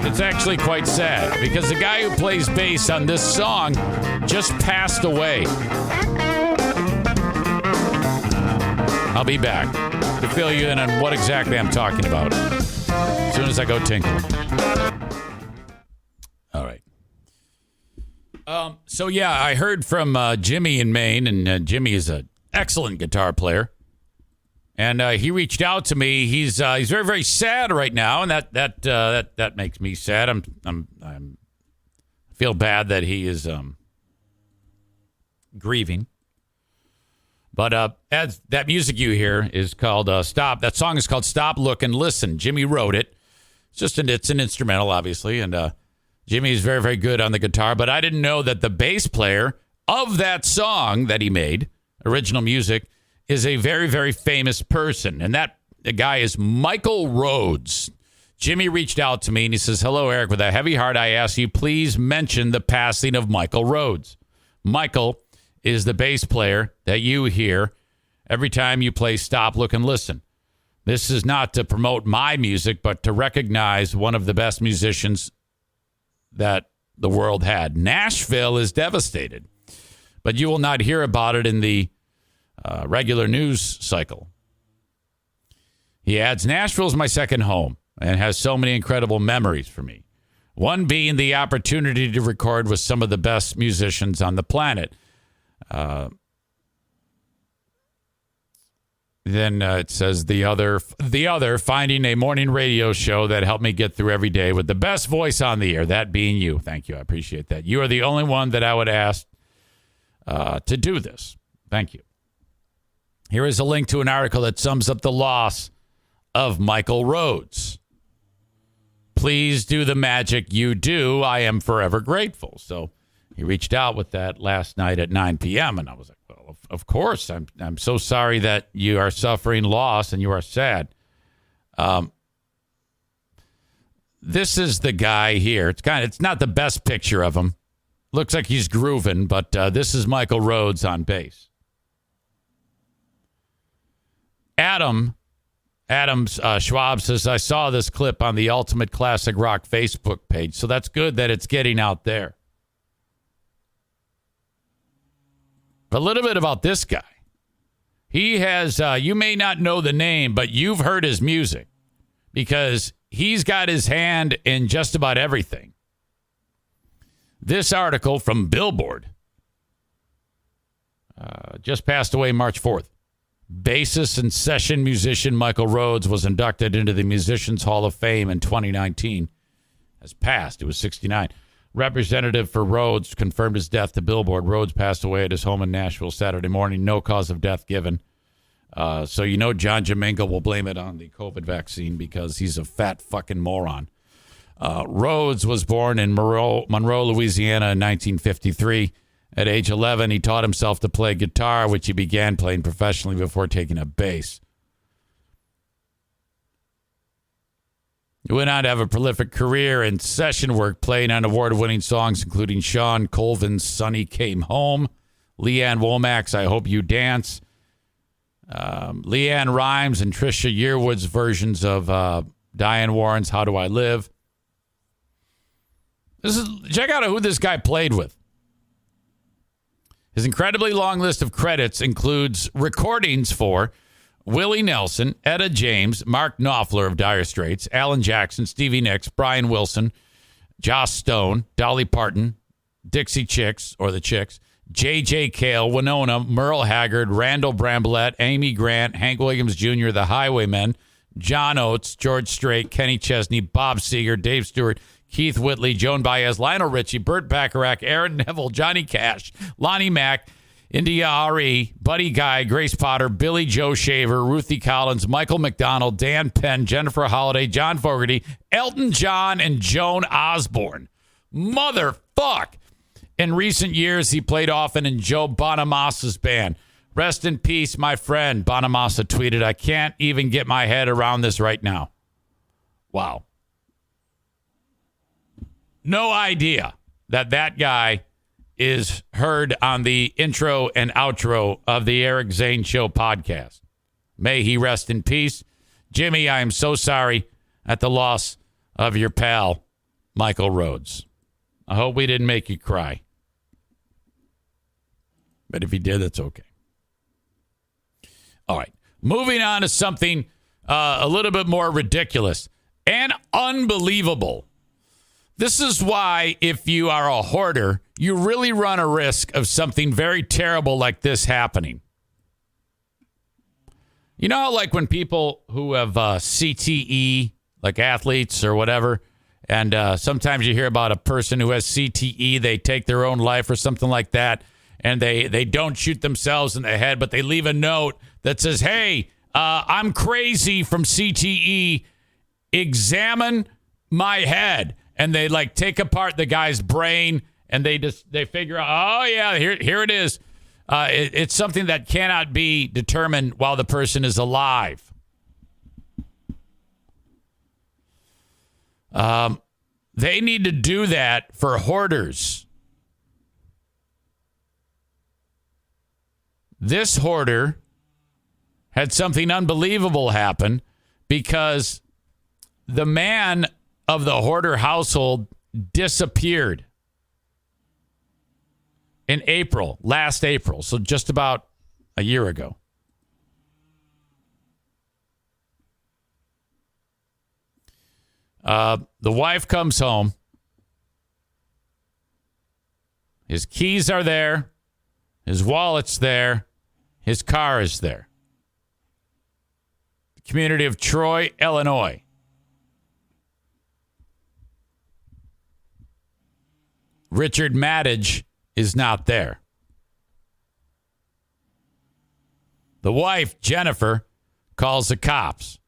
It's actually quite sad because the guy who plays bass on this song just passed away. I'll be back to fill you in on what exactly I'm talking about as soon as I go tinkling. All right. I heard from Jimmy in Maine, and Jimmy is an excellent guitar player. And he reached out to me. He's very, very sad right now, and that makes me sad. I feel bad that he is grieving. But as that music you hear is called "Stop." That song is called "Stop, Look, and Listen." Jimmy wrote it. It's an instrumental, obviously, and Jimmy is very, very good on the guitar. But I didn't know that the bass player of that song that he made, original music, is a very, very famous person. And that guy is Michael Rhodes. Jimmy reached out to me and he says, hello, Eric. With a heavy heart, I ask you, please mention the passing of Michael Rhodes. Michael is the bass player that you hear every time you play Stop, Look, and Listen. This is not to promote my music, but to recognize one of the best musicians that the world had. Nashville is devastated, but you will not hear about it in the regular news cycle. He adds, Nashville's my second home and has so many incredible memories for me. One being the opportunity to record with some of the best musicians on the planet. Then it says the other, finding a morning radio show that helped me get through every day with the best voice on the air, that being you. Thank you. I appreciate that. You are the only one that I would ask to do this. Thank you. Here is a link to an article that sums up the loss of Michael Rhodes. please do the magic you do. I am forever grateful. So he reached out with that last night at 9 p.m. And I was like, well, of course. I'm so sorry that you are suffering loss and you are sad. This is the guy here. It's not the best picture of him. Looks like he's grooving, but this is Michael Rhodes on bass. Adams Schwab says, I saw this clip on the Ultimate Classic Rock Facebook page, so that's good that it's getting out there. A little bit about this guy. He has, you may not know the name, but you've heard his music because he's got his hand in just about everything. This article from Billboard just passed away March 4th. Bassist and session musician Michael Rhodes was inducted into the Musicians Hall of Fame in 2019. Has passed. It was 69. Representative for Rhodes confirmed his death to Billboard. Rhodes passed away at his home in Nashville Saturday morning. No cause of death given. So you know John Jamingo will blame it on the COVID vaccine because he's a fat fucking moron. Rhodes was born in Monroe, Louisiana in 1953. At age 11, he taught himself to play guitar, which he began playing professionally before taking up bass. He went on to have a prolific career in session work, playing on award-winning songs, including Sean Colvin's Sonny Came Home, Leanne Womack's I Hope You Dance, Leanne Rimes and Trisha Yearwood's versions of Diane Warren's How Do I Live. Check out who this guy played with. His incredibly long list of credits includes recordings for Willie Nelson, Etta James, Mark Knopfler of Dire Straits, Alan Jackson, Stevie Nicks, Brian Wilson, Joss Stone, Dolly Parton, Dixie Chicks, or the Chicks, J.J. Cale, Winona, Merle Haggard, Randall Bramblett, Amy Grant, Hank Williams Jr., The Highwaymen, John Oates, George Strait, Kenny Chesney, Bob Seger, Dave Stewart, Keith Whitley, Joan Baez, Lionel Richie, Burt Bacharach, Aaron Neville, Johnny Cash, Lonnie Mack, India Ari, Buddy Guy, Grace Potter, Billy Joe Shaver, Ruthie Collins, Michael McDonald, Dan Penn, Jennifer Holliday, John Fogerty, Elton John, and Joan Osborne. Motherfuck! In recent years, he played often in Joe Bonamassa's band. Rest in peace, my friend, Bonamassa tweeted. I can't even get my head around this right now. Wow. No idea that guy is heard on the intro and outro of the Eric Zane Show podcast. May he rest in peace. Jimmy, I am so sorry at the loss of your pal, Michael Rhodes. I hope we didn't make you cry. But if he did, that's okay. All right. Moving on to something a little bit more ridiculous and unbelievable. This is why, if you are a hoarder, you really run a risk of something very terrible like this happening. You know how, like, when people who have CTE, like athletes or whatever, and sometimes you hear about a person who has CTE, they take their own life or something like that, and they don't shoot themselves in the head, but they leave a note that says, hey, I'm crazy from CTE. Examine my head. And they like take apart the guy's brain and they figure out, oh yeah, here it is. It's something that cannot be determined while the person is alive. They need to do that for hoarders. This hoarder had something unbelievable happen because the man of the hoarder household disappeared in last April, so just about a year ago. The wife comes home. His keys are there. His wallet's there. His car is there. The community of Troy, Illinois. Richard Maddage is not there. The wife, Jennifer, calls the cops.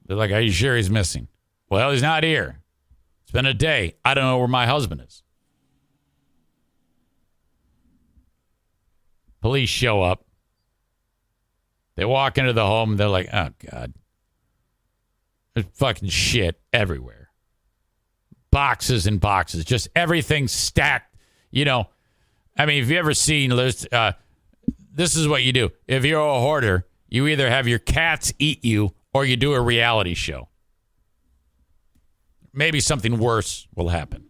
They're like, are you sure he's missing? Well, he's not here. It's been a day. I don't know where my husband is. Police show up. They walk into the home. They're like, oh, God. There's fucking shit everywhere. Boxes and boxes. Just everything stacked. You know, I mean, if you ever seen, this is what you do. If you're a hoarder, you either have your cats eat you or you do a reality show. Maybe something worse will happen.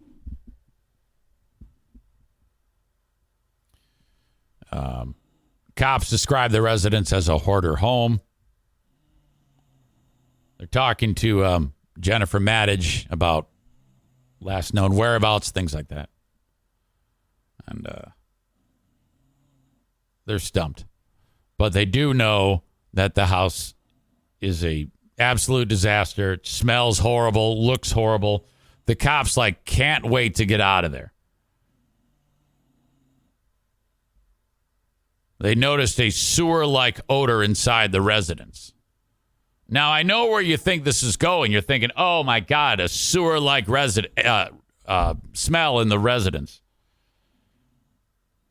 Cops describe the residence as a hoarder home. They're talking to Jennifer Maddage about last known whereabouts, things like that. And they're stumped. But they do know that the house is a absolute disaster. It smells horrible, looks horrible. The cops can't wait to get out of there. They noticed a sewer-like odor inside the residence. Now, I know where you think this is going. You're thinking, oh, my God, a sewer-like smell in the residence.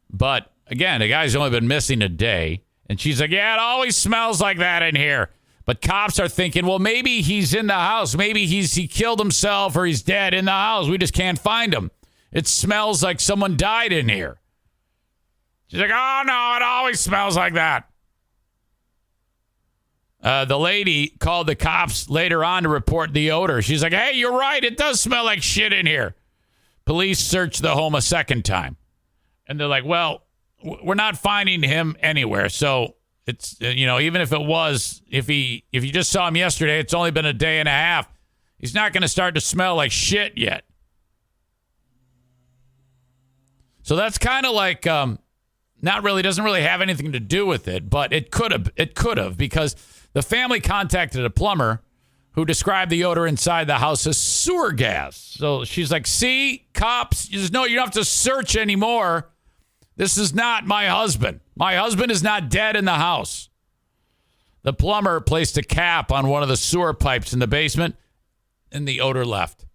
But, again, the guy's only been missing a day. And she's like, yeah, it always smells like that in here. But cops are thinking, well, maybe he's in the house. Maybe he killed himself or he's dead in the house. We just can't find him. It smells like someone died in here. She's like, oh, no, it always smells like that. The lady called the cops later on to report the odor. She's like, hey, you're right. It does smell like shit in here. Police searched the home a second time. And they're like, well, we're not finding him anywhere. So it's, even if it was, if you just saw him yesterday, it's only been a day and a half. He's not going to start to smell like shit yet. So that's kind of like, doesn't really have anything to do with it, but it could have because the family contacted a plumber who described the odor inside the house as sewer gas. So she's like, see, cops, you don't have to search anymore. This is not my husband. My husband is not dead in the house. The plumber placed a cap on one of the sewer pipes in the basement, and the odor left.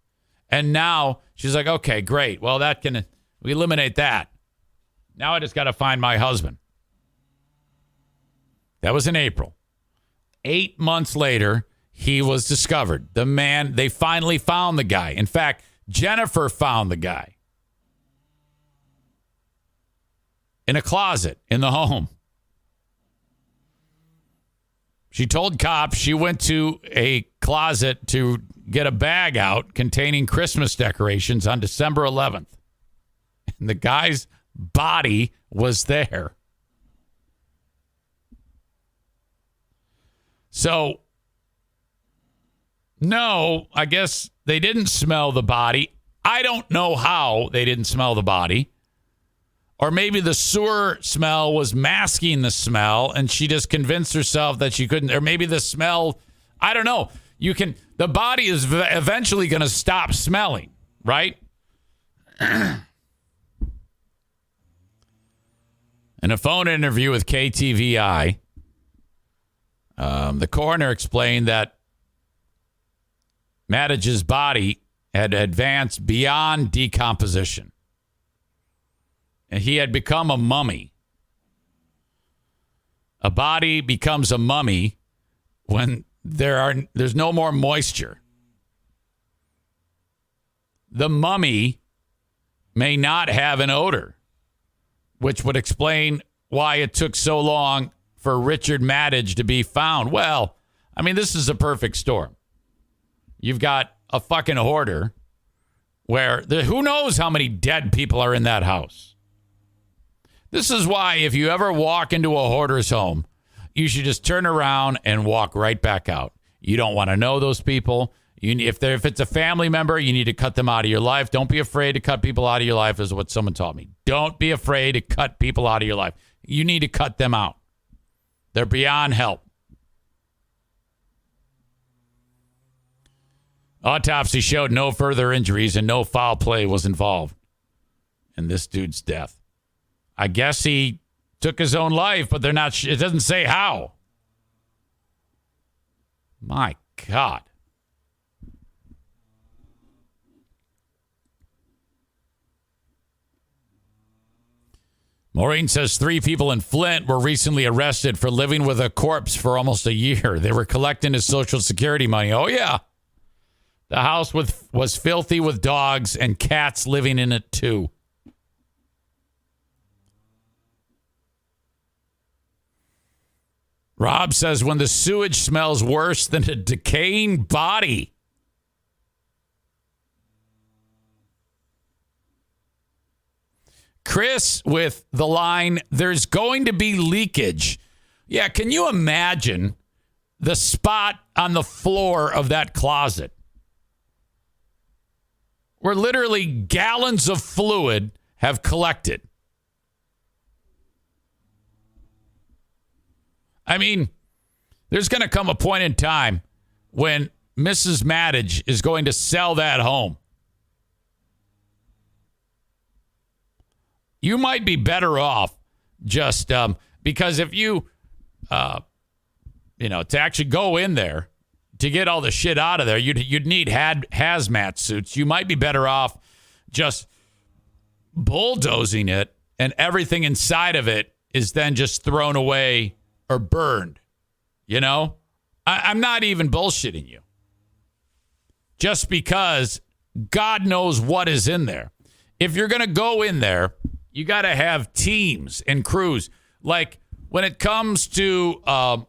And now she's like, okay, great. Well, we eliminate that. Now I just got to find my husband. That was in April. 8 months later, he was discovered. They finally found the guy. In fact, Jennifer found the guy in a closet in the home. She told cops she went to a closet to get a bag out containing Christmas decorations on December 11th. And the guy's body was there. So, no, I guess they didn't smell the body. I don't know how they didn't smell the body. Or maybe the sewer smell was masking the smell and she just convinced herself that she couldn't. Or maybe the smell, I don't know. The body is eventually going to stop smelling, right? In a phone interview with KTVI, the coroner explained that Maddage's body had advanced beyond decomposition. And he had become a mummy. A body becomes a mummy when there's no more moisture. The mummy may not have an odor, which would explain why it took so long for Richard Maddage to be found. Well, I mean, this is a perfect storm. You've got a fucking hoarder where who knows how many dead people are in that house. This is why if you ever walk into a hoarder's home, you should just turn around and walk right back out. You don't want to know those people. If it's a family member, you need to cut them out of your life. Don't be afraid to cut people out of your life, is what someone taught me. Don't be afraid to cut people out of your life. You need to cut them out. They're beyond help. Autopsy showed no further injuries and no foul play was involved in this dude's death. I guess he took his own life, but they're not. It doesn't say how. My God. Maureen says 3 people in Flint were recently arrested for living with a corpse for almost a year. They were collecting his Social Security money. Oh, yeah. The house was filthy with dogs and cats living in it, too. Rob says when the sewage smells worse than a decaying body. Chris with the line, there's going to be leakage. Yeah, can you imagine the spot on the floor of that closet where literally gallons of fluid have collected? I mean, there's going to come a point in time when Mrs. Maddage is going to sell that home. You might be better off just because if you, to actually go in there to get all the shit out of there, you'd need hazmat suits. You might be better off just bulldozing it, and everything inside of it is then just thrown away or burned. I'm not even bullshitting you. Just because God knows what is in there. If you're going to go in there, you got to have teams and crews. Like when it comes to, what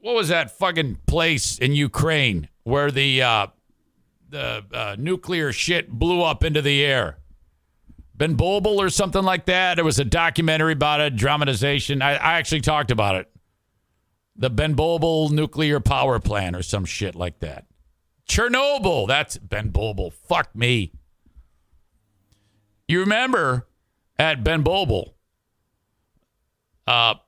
was that fucking place in Ukraine where the nuclear shit blew up into the air? Ben Bobel or something like that. There was a documentary about it, dramatization. I actually talked about it. The Ben Bobel nuclear power plant or some shit like that. Chernobyl. That's Ben Bobel. Fuck me. You remember at Ben Bobel,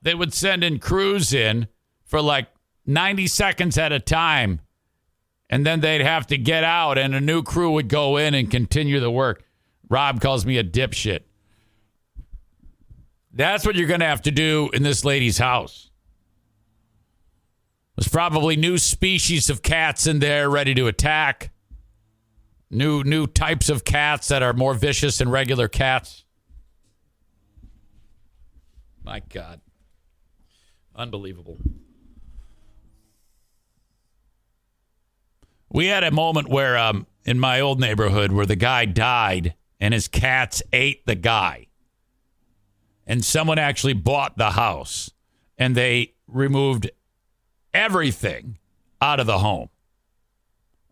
they would send in crews in for like 90 seconds at a time, and then they'd have to get out, and a new crew would go in and continue the work. Rob calls me a dipshit. That's what you're going to have to do in this lady's house. There's probably new species of cats in there ready to attack. New types of cats that are more vicious than regular cats. My God. Unbelievable. We had a moment where in my old neighborhood where the guy died and his cats ate the guy. And someone actually bought the house and they removed everything out of the home.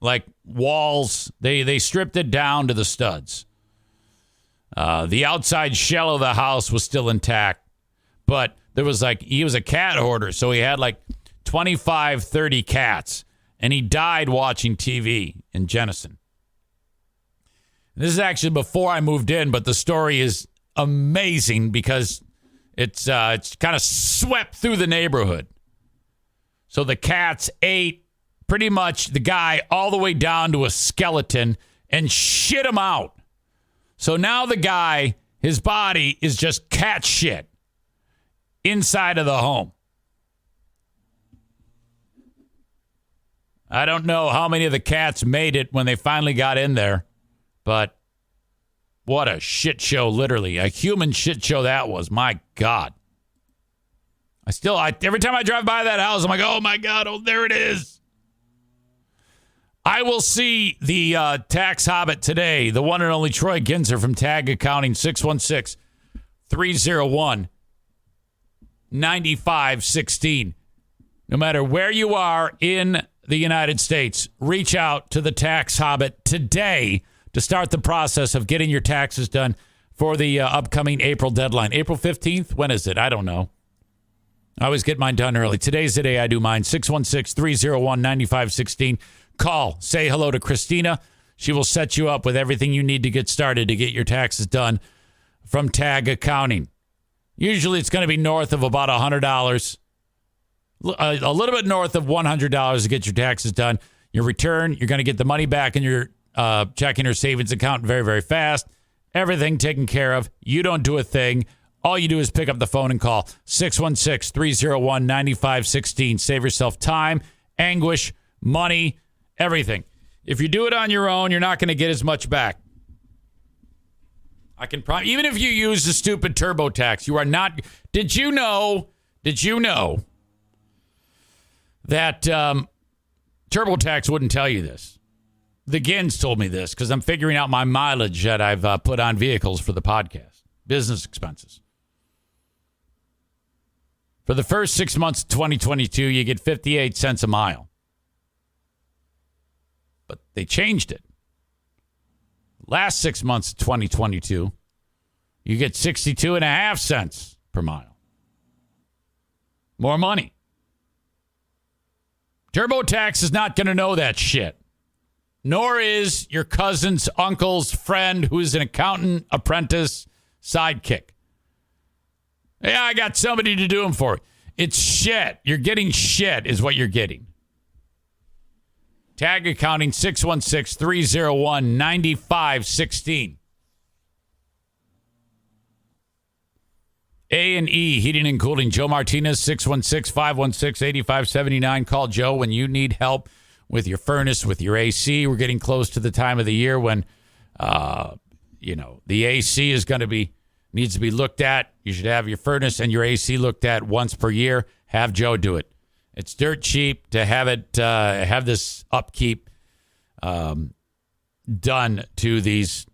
Like walls, they stripped it down to the studs. The outside shell of the house was still intact, but there was he was a cat hoarder, so he had like 25, 30 cats, and he died watching TV in Jenison. This is actually before I moved in, but the story is amazing because it's kind of swept through the neighborhood. So the cats ate pretty much the guy all the way down to a skeleton and shit him out. So now the guy, his body is just cat shit inside of the home. I don't know how many of the cats made it when they finally got in there, but what a shit show, literally. A human shit show that was. My God. Every time I drive by that house, I'm like, oh my God, oh, there it is. I will see the tax hobbit today, the one and only Troy Ginzer from Tag Accounting, 616-301-9516. No matter where you are in the United States, reach out to the tax hobbit today to start the process of getting your taxes done for the upcoming April deadline. April 15th? When is it? I don't know. I always get mine done early. Today's the day I do mine. 616-301-9516. Call. Say hello to Christina. She will set you up with everything you need to get started to get your taxes done from Tag Accounting. Usually it's going to be north of about $100. A little bit north of $100 to get your taxes done. Your return, you're going to get the money back in your checking or savings account very, very fast. Everything taken care of. You don't do a thing. All you do is pick up the phone and call 616-301-9516. Save yourself time anguish, money, everything. If you do it on your own, you're not going to get as much back. I can promise. Even if you use the stupid TurboTax, you are not. Did you know that TurboTax wouldn't tell you this? The Gins told me this because I'm figuring out my mileage that I've put on vehicles for the podcast, business expenses. For the first 6 months of 2022, you get 58 cents a mile. But they changed it. Last 6 months of 2022, you get 62.5 cents per mile. More money. TurboTax is not going to know that shit. Nor is your cousin's uncle's friend who's an accountant, apprentice, sidekick. Yeah, I got somebody to do them for. It's shit. You're getting shit is what you're getting. Tag Accounting 616-301-9516. A&E Heating and Cooling. Joe Martinez 616-516-8579. Call Joe when you need help with your furnace, with your AC. We're getting close to the time of the year when the AC is going to needs to be looked at. You should have your furnace and your AC looked at once per year. Have Joe do it. It's dirt cheap to have it, have this upkeep done to these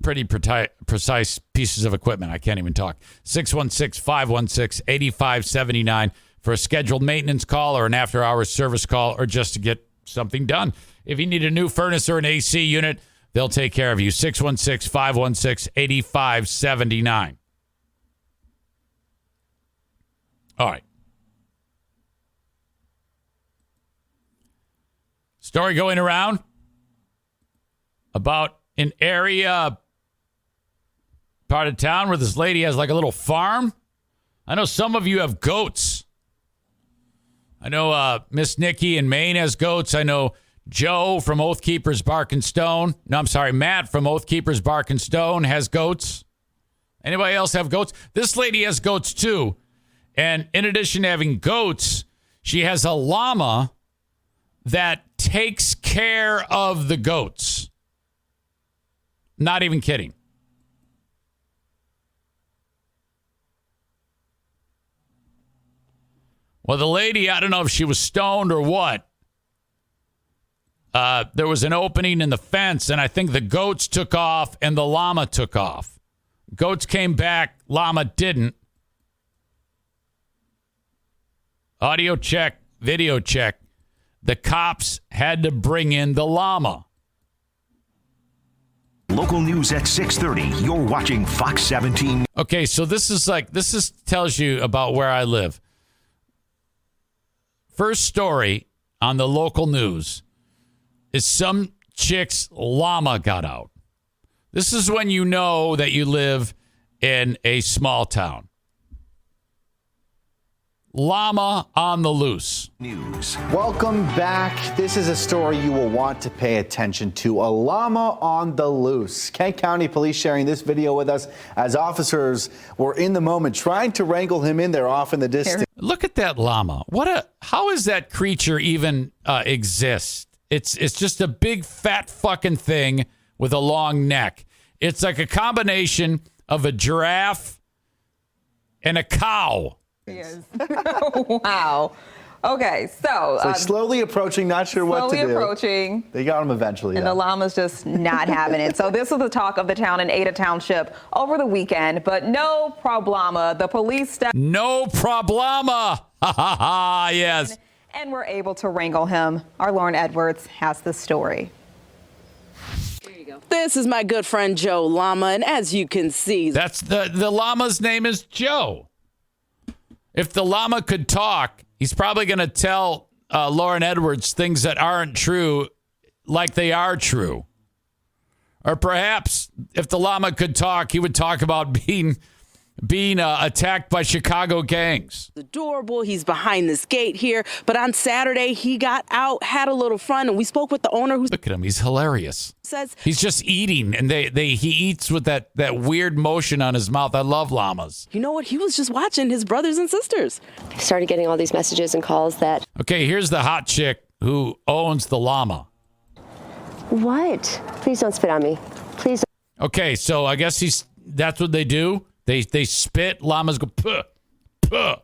pretty precise pieces of equipment. I can't even talk. 616-516-8579 for a scheduled maintenance call or an after-hours service call or just to get something done. If you need a new furnace or an AC unit, they'll take care of you. 616-516-8579. All right. Story going around about an area, part of town where this lady has like a little farm. I know some of you have goats. I know Miss Nikki in Maine has goats. I know Joe from Oath Keepers Bark and Stone. No, I'm sorry, Matt from Oath Keepers Bark and Stone has goats. Anybody else have goats? This lady has goats too. And in addition to having goats, she has a llama that takes care of the goats. Not even kidding. Well, the lady, I don't know if she was stoned or what. There was an opening in the fence, and I think the goats took off and the llama took off. Goats came back, llama didn't. Audio check, video check. The cops had to bring in the llama. Local news at 6:30. You're watching Fox 17. Okay, so this tells you about where I live. First story on the local news is some chick's llama got out. This is when you know that you live in a small town. Llama on the loose. News. Welcome back. This is a story you will want to pay attention to. A llama on the loose. Kent County Police sharing this video with us as officers were in the moment trying to wrangle him in there off in the distance. Look at that llama. How is that creature even exist? It's just a big fat fucking thing with a long neck. It's like a combination of a giraffe and a cow. Yes. Wow. Okay, so slowly approaching, not sure what to do. Slowly approaching. They got him eventually. And the llama's just not having it. So this was the talk of the town in Ada Township over the weekend, but no problema. The police stepped. No problema. Ha ha ha. Yes. And were able to wrangle him. Our Lauren Edwards has the story. This is my good friend Joe Llama, and as you can see, that's the llama's name is Joe. If the llama could talk, he's probably going to tell Lauren Edwards things that aren't true like they are true. Or perhaps if the llama could talk, he would talk about being being attacked by Chicago gangs. Adorable. He's behind this gate here. But on Saturday, he got out, had a little fun, and we spoke with the owner who Look at him. He's hilarious. says He's just eating, and he eats with that weird motion on his mouth. I love llamas. you know what? He was just watching his brothers and sisters. Started getting all these messages and calls that. Okay, here's the hot chick who owns the llama. What? Please don't spit on me. Please. Okay, so I guess that's what they do. They spit. Llamas go puh, puh.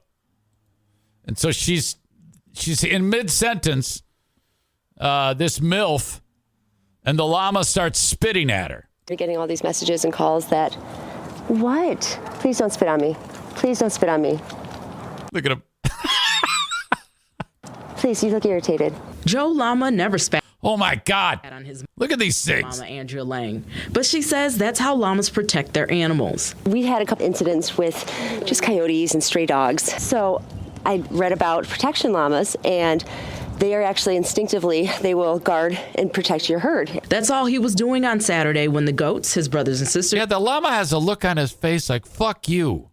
And so she's in mid-sentence, this MILF, and the llama starts spitting at her. Started getting all these messages and calls that. What? Please don't spit on me. Please don't spit on me. Look at him. Please, you look irritated. Joe Llama never spat Oh, my God. on his Look at these things. mama, Andrea Lang. But she says that's how llamas protect their animals. We had a couple incidents with just coyotes and stray dogs. So I read about protection llamas, and they are actually instinctively, they will guard and protect your herd. That's all he was doing on Saturday when the goats, his brothers and sisters, Yeah, the llama has a look on his face like, fuck you.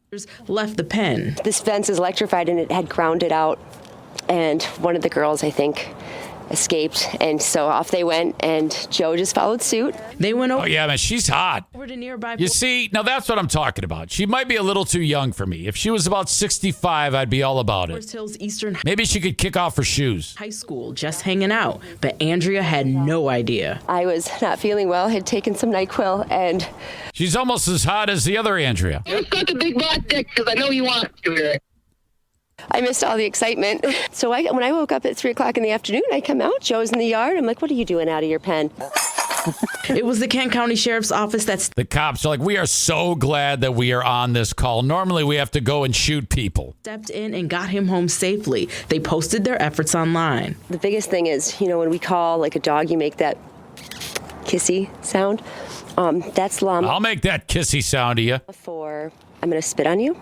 left the pen. This fence is electrified, and it had grounded out, and one of the girls, I think, escaped, and so off they went, and Joe just followed suit. They went over Oh, yeah, man, she's hot. to nearby. You see, now that's what I'm talking about. She might be a little too young for me. If she was about 65, I'd be all about it. Forest Hills Eastern Maybe she could kick off her shoes. High School, just hanging out. But Andrea had no idea. I was not feeling well, had taken some NyQuil, and She's almost as hot as the other Andrea. Let's got the big black dick because I know you want to hear it. I missed all the excitement. So when I woke up at 3 o'clock in the afternoon, I come out, Joe's in the yard. I'm like, what are you doing out of your pen? It was the Kent County Sheriff's Office that's The cops are like, we are so glad that we are on this call. Normally, we have to go and shoot people. stepped in and got him home safely. They posted their efforts online. The biggest thing is, when we call like a dog, you make that kissy sound. That's llama I'll make that kissy sound to you. for I'm going to spit on you.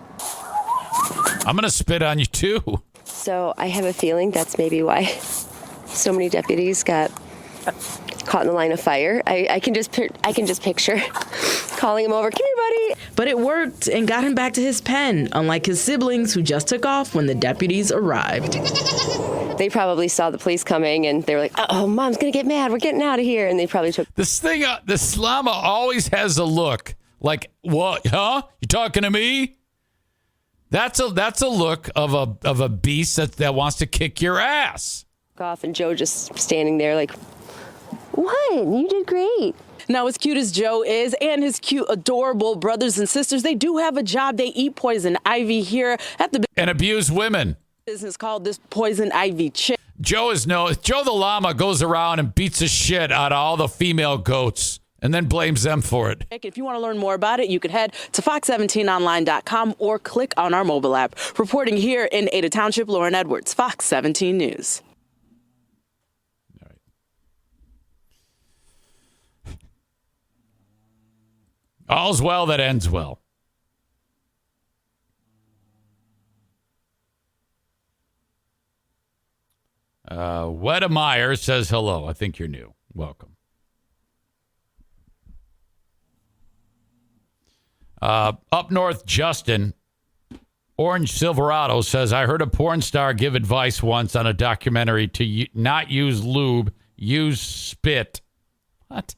I'm going to spit on you, too. So I have a feeling that's maybe why so many deputies got caught in the line of fire. I can just picture calling him over. Come here, buddy. But it worked and got him back to his pen, unlike his siblings who just took off when the deputies arrived. They probably saw the police coming, and they were like, "Oh, Mom's gonna get mad. We're getting out of here." And they probably took This llama always has a look like, what, huh? You talking to me? That's a look of a beast that wants to kick your ass. off, and Joe just standing there like, "What? You did great." Now, as cute as Joe is and his cute, adorable brothers and sisters, they do have a job. They eat poison ivy here at the And abuse women. business called this Poison Ivy Chick. Joe the llama goes around and beats the shit out of all the female goats and then blames them for it. If you want to learn more about it, you could head to fox17online.com or click on our mobile app. Reporting here in Ada Township, Lauren Edwards, Fox 17 News. All's well that ends well. Wedemeyer says hello. I think you're new. Welcome. Up north, Justin, Orange Silverado says, I heard a porn star give advice once on a documentary to not use lube, use spit. What?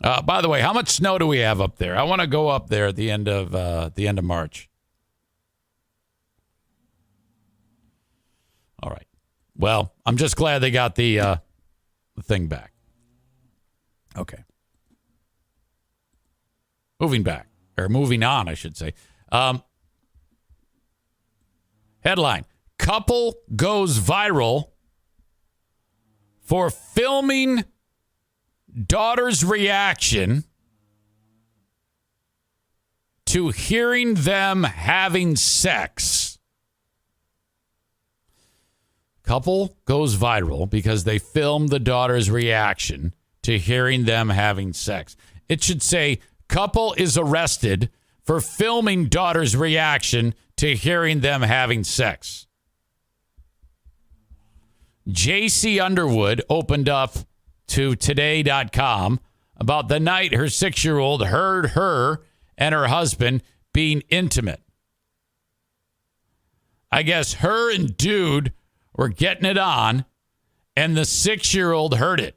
By the way, how much snow do we have up there? I want to go up there at the end of March. All right. Well, I'm just glad they got the thing back. Okay. Moving on, I should say. Headline: Couple goes viral for filming daughter's reaction to hearing them having sex. Couple goes viral because they filmed the daughter's reaction to hearing them having sex. It should say, couple is arrested for filming daughter's reaction to hearing them having sex. J.C. Underwood opened up to today.com about the night her 6-year-old heard her and her husband being intimate. I guess her and dude were getting it on, and the 6-year-old heard it.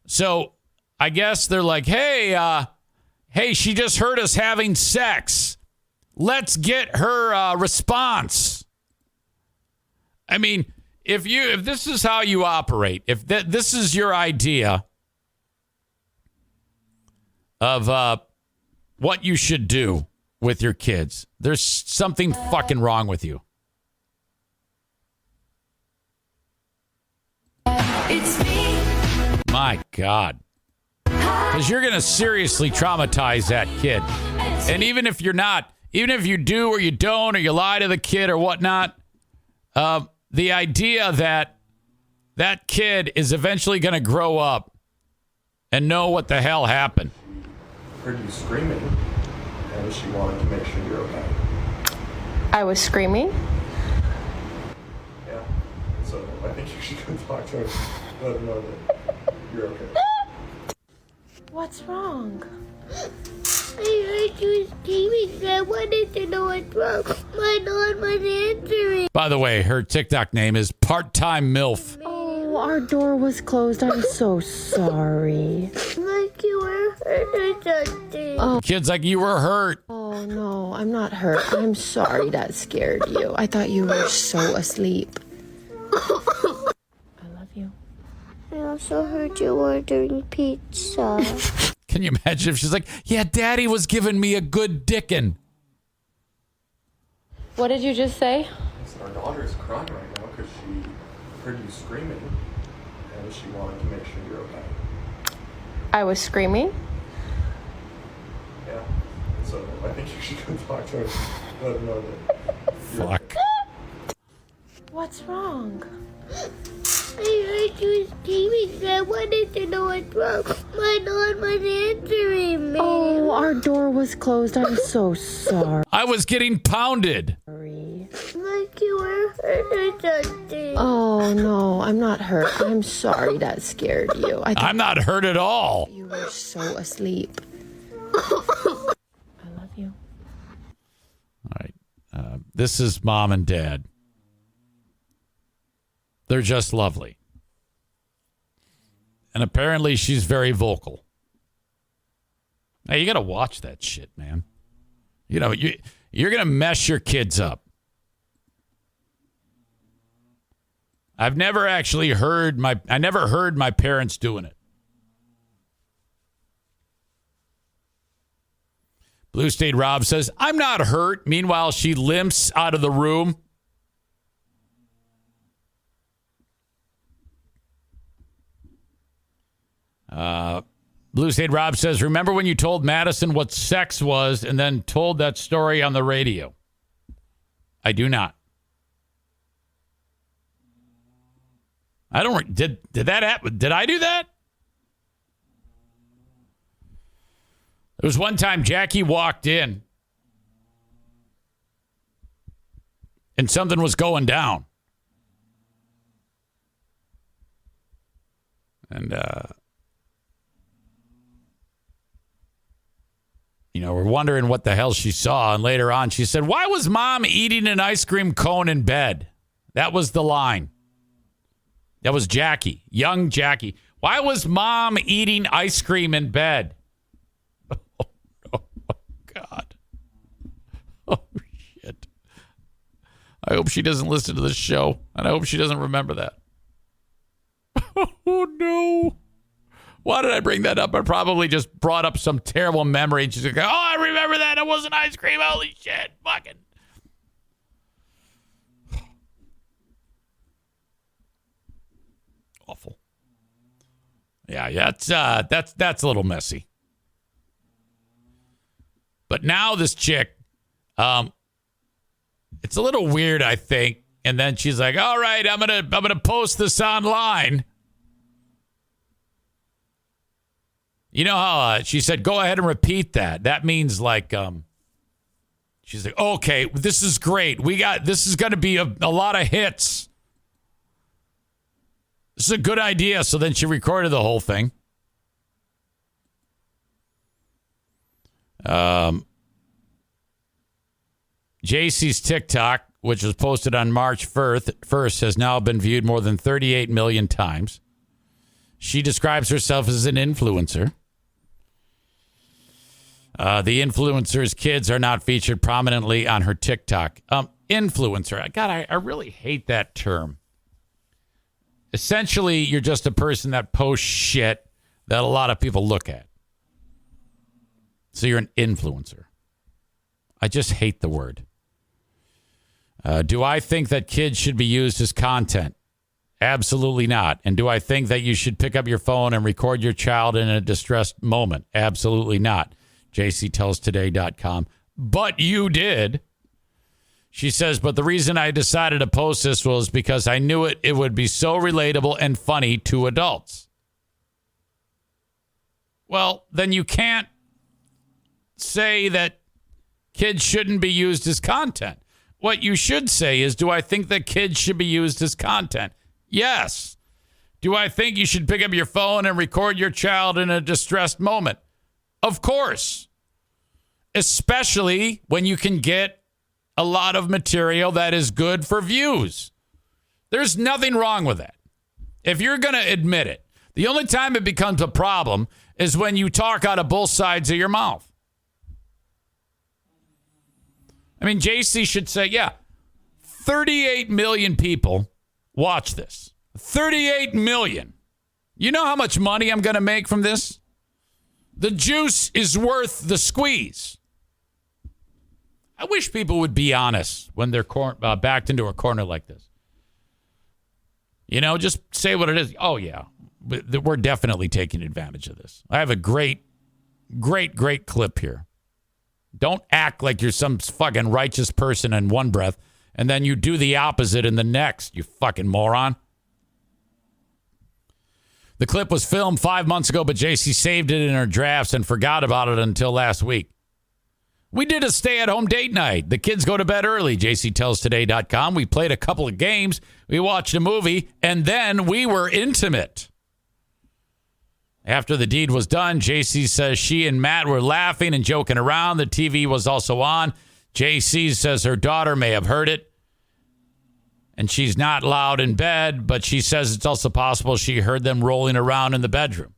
So I guess they're like, hey, she just heard us having sex. Let's get her response. I mean, if this is how you operate, if this is your idea of what you should do with your kids, there's something fucking wrong with you. It's me. My God. Because you're going to seriously traumatize that kid. And even if you're not, even if you do or you don't, or you lie to the kid or whatnot, the idea that that kid is eventually going to grow up and know what the hell happened. Heard you screaming, and she wanted to make sure you're okay. I was screaming? Yeah. So I think you should go talk to her. Let her know that you're okay. What's wrong? I heard you screaming. I wanted to know what's wrong. My dog was answering. By the way, her TikTok name is Part-Time MILF. Oh, our door was closed. I'm so sorry. Like you were hurt or something. Oh. Kid's like, you were hurt. Oh, no, I'm not hurt. I'm sorry that scared you. I thought you were so asleep. I love you. I also heard you ordering pizza. Can you imagine if she's like, yeah, Daddy was giving me a good dickin'. What did you just say? Our daughter's crying right now because she heard you screaming, and she wanted to make sure you're okay. I was screaming? Yeah. So I think you should go talk to her. Let her know that you're Fuck. okay. What's wrong? I heard you screaming. I wanted to know what's wrong. My dog was answering me. Oh, our door was closed. I'm so sorry. I was getting pounded. Like you were hurt or something. Oh, no, I'm not hurt. I'm sorry that scared you. I'm not hurt at all. You were so asleep. I love you. All right. This is Mom and Dad. They're just lovely. And apparently she's very vocal. Hey, you got to watch that shit, man. You know, you're going to mess your kids up. I've never actually heard my parents doing it. Blue State Rob says, I'm not hurt. Meanwhile, she limps out of the room. Blue State Rob says, remember when you told Madison what sex was and then told that story on the radio? I do not. I don't. Did that happen? Did I do that? There was one time Jackie walked in and something was going down. And, we're wondering what the hell she saw. And later on, she said, why was Mom eating an ice cream cone in bed? That was the line. That was Jackie, young Jackie. Why was Mom eating ice cream in bed? Oh, God. Oh, shit. I hope she doesn't listen to this show, and I hope she doesn't remember that. Oh, no. Why did I bring that up? I probably just brought up some terrible memory. She's like, oh, I remember that. It wasn't ice cream. Holy shit. Fucking. Awful. Yeah, that's a little messy. But now this chick, it's a little weird, I think. And then she's like, all right, I'm gonna post this online. You know how she said, go ahead and repeat that. That means like, she's like, okay, this is great. This is going to be a lot of hits. This is a good idea. So then she recorded the whole thing. JC's TikTok, which was posted on March 1st, has now been viewed more than 38 million times. She describes herself as an influencer. The influencer's kids are not featured prominently on her TikTok. Influencer. God, I really hate that term. Essentially, you're just a person that posts shit that a lot of people look at. So you're an influencer. I just hate the word. Do I think that kids should be used as content? Absolutely not. And do I think that you should pick up your phone and record your child in a distressed moment? Absolutely not. JCTellsToday.com. But you did. She says, but the reason I decided to post this was because I knew it would be so relatable and funny to adults. Well, then you can't say that kids shouldn't be used as content. What you should say is, do I think that kids should be used as content? Yes. Do I think you should pick up your phone and record your child in a distressed moment? Of course. Especially when you can get a lot of material that is good for views. There's nothing wrong with that. If you're going to admit it, the only time it becomes a problem is when you talk out of both sides of your mouth. I mean, JC should say, yeah, 38 million people watch this. 38 million. You know how much money I'm going to make from this? The juice is worth the squeeze. I wish people would be honest when they're backed into a corner like this. You know, just say what it is. Oh, yeah, we're definitely taking advantage of this. I have a great clip here. Don't act like you're some fucking righteous person in one breath, and then you do the opposite in the next, you fucking moron. The clip was filmed 5 months ago, but JC saved it in her drafts and forgot about it until last week. We did a stay-at-home date night. The kids go to bed early, JCTellsToday.com. We played a couple of games. We watched a movie, and then we were intimate. After the deed was done, JC says she and Matt were laughing and joking around. The TV was also on. JC says her daughter may have heard it, and she's not loud in bed, but she says it's also possible she heard them rolling around in the bedroom.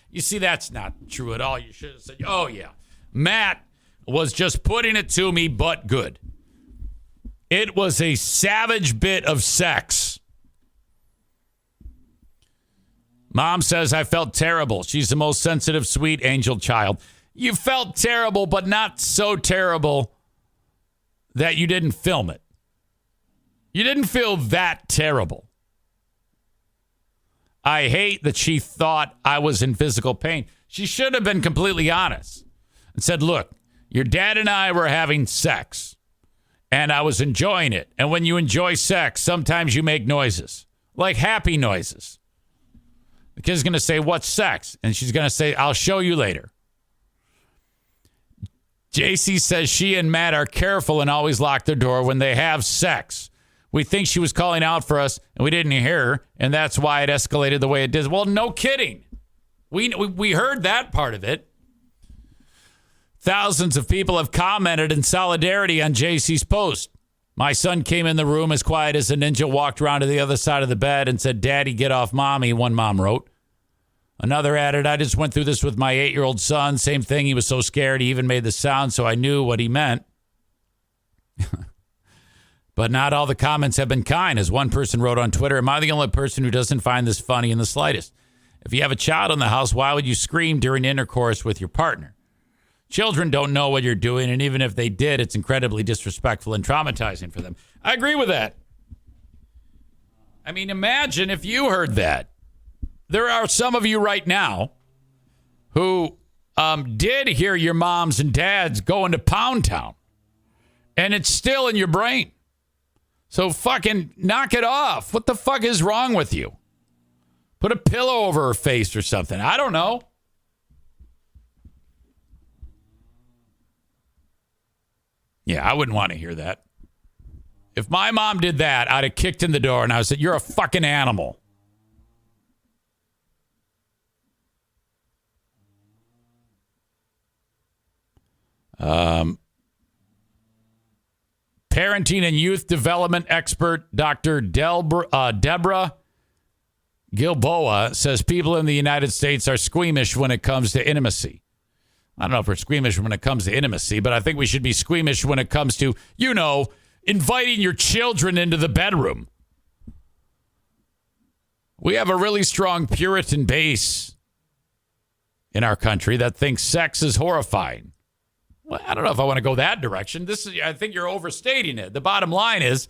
You see, that's not true at all. You should have said, oh, yeah, Matt was just putting it to me, but good. It was a savage bit of sex. Mom says, I felt terrible. She's the most sensitive, sweet angel child. You felt terrible, but not so terrible that you didn't film it. You didn't feel that terrible. I hate that she thought I was in physical pain. She should have been completely honest and said, look, your dad and I were having sex, and I was enjoying it. And when you enjoy sex, sometimes you make noises, like happy noises. The kid's going to say, what's sex? And she's going to say, I'll show you later. JC says she and Matt are careful and always lock their door when they have sex. We think she was calling out for us, and we didn't hear her, and that's why it escalated the way it did. Well, no kidding. We heard that part of it. Thousands of people have commented in solidarity on JC's post. My son came in the room as quiet as a ninja, walked around to the other side of the bed and said, Daddy, get off mommy, one mom wrote. Another added, I just went through this with my 8-year-old son. Same thing. He was so scared. He even made the sound, so I knew what he meant. But not all the comments have been kind. As one person wrote on Twitter, am I the only person who doesn't find this funny in the slightest? If you have a child in the house, why would you scream during intercourse with your partner? Children don't know what you're doing, and even if they did, it's incredibly disrespectful and traumatizing for them. I agree with that. I mean, imagine if you heard that. There are some of you right now who did hear your moms and dads going to Pound Town, and it's still in your brain. So fucking knock it off. What the fuck is wrong with you? Put a pillow over her face or something. I don't know. Yeah, I wouldn't want to hear that. If my mom did that, I'd have kicked in the door and I would said, you're a fucking animal. Parenting and youth development expert Dr. Deborah Gilboa says people in the United States are squeamish when it comes to intimacy. I don't know if we're squeamish when it comes to intimacy, but I think we should be squeamish when it comes to, inviting your children into the bedroom. We have a really strong Puritan base in our country that thinks sex is horrifying. Well, I don't know if I want to go that direction. I think you're overstating it. The bottom line is,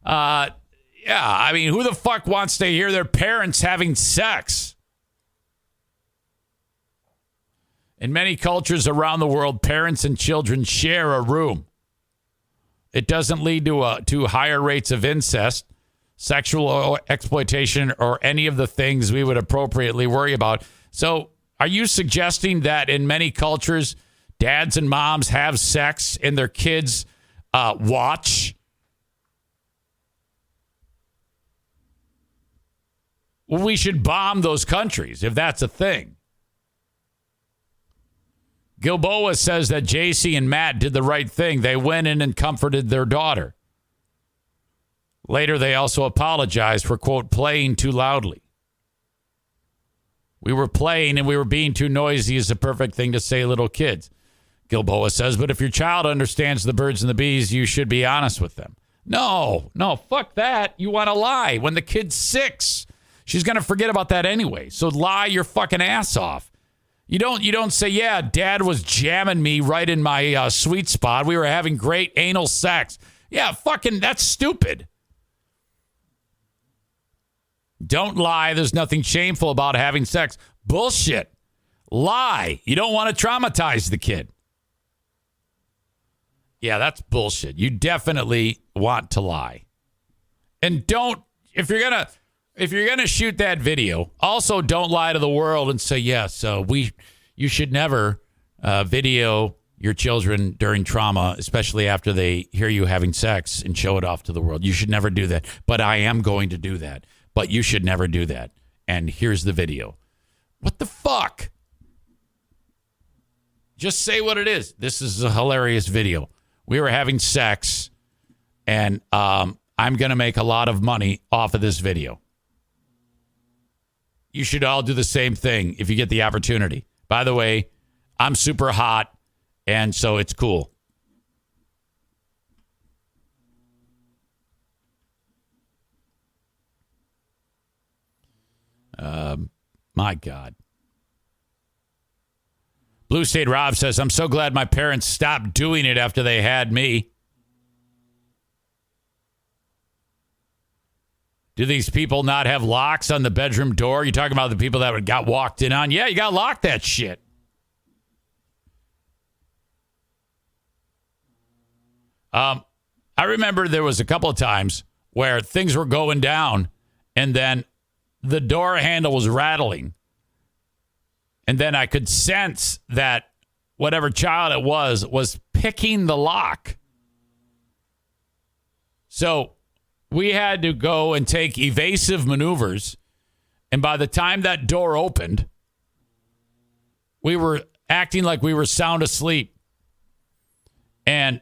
who the fuck wants to hear their parents having sex? In many cultures around the world, parents and children share a room. It doesn't lead to higher rates of incest, sexual exploitation, or any of the things we would appropriately worry about. So are you suggesting that in many cultures, dads and moms have sex and their kids watch? Well, we should bomb those countries if that's a thing. Gilboa says that JC and Matt did the right thing. They went in and comforted their daughter. Later, they also apologized for, quote, playing too loudly. We were playing and we were being too noisy is the perfect thing to say, little kids. Gilboa says, but if your child understands the birds and the bees, you should be honest with them. No, fuck that. You want to lie. When the kid's 6, she's going to forget about that anyway. So lie your fucking ass off. You don't say, yeah, dad was jamming me right in my sweet spot. We were having great anal sex. Yeah, fucking, that's stupid. Don't lie. There's nothing shameful about having sex. Bullshit. Lie. You don't want to traumatize the kid. Yeah, that's bullshit. You definitely want to lie. And if you're gonna shoot that video, also don't lie to the world and say, yes, you should never video your children during trauma, especially after they hear you having sex, and show it off to the world. You should never do that. But I am going to do that. But you should never do that. And here's the video. What the fuck? Just say what it is. This is a hilarious video. We were having sex, and I'm going to make a lot of money off of this video. You should all do the same thing if you get the opportunity. By the way, I'm super hot, and so it's cool. My God. Blue State Rob says, I'm so glad my parents stopped doing it after they had me. Do these people not have locks on the bedroom door? You talking about the people that got walked in on? Yeah, you got to lock that shit. I remember there was a couple of times where things were going down, and then the door handle was rattling. And then I could sense that whatever child it was picking the lock. So we had to go and take evasive maneuvers. And by the time that door opened, we were acting like we were sound asleep. And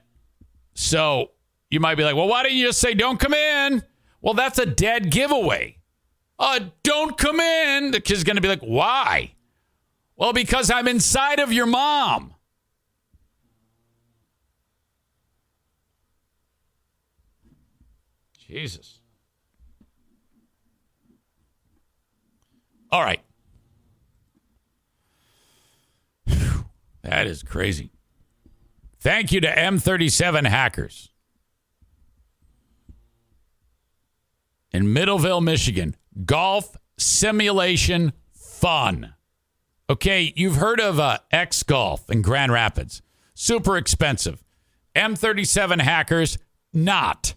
so you might be like, well, why don't you just say, don't come in? Well, that's a dead giveaway. Don't come in. The kid's going to be like, why? Well, because I'm inside of your mom. Jesus. All right. Whew, that is crazy. Thank you to M37 Hackers in Middleville, Michigan. Golf simulation fun. Okay, you've heard of X Golf in Grand Rapids. Super expensive. M37 Hackers, not.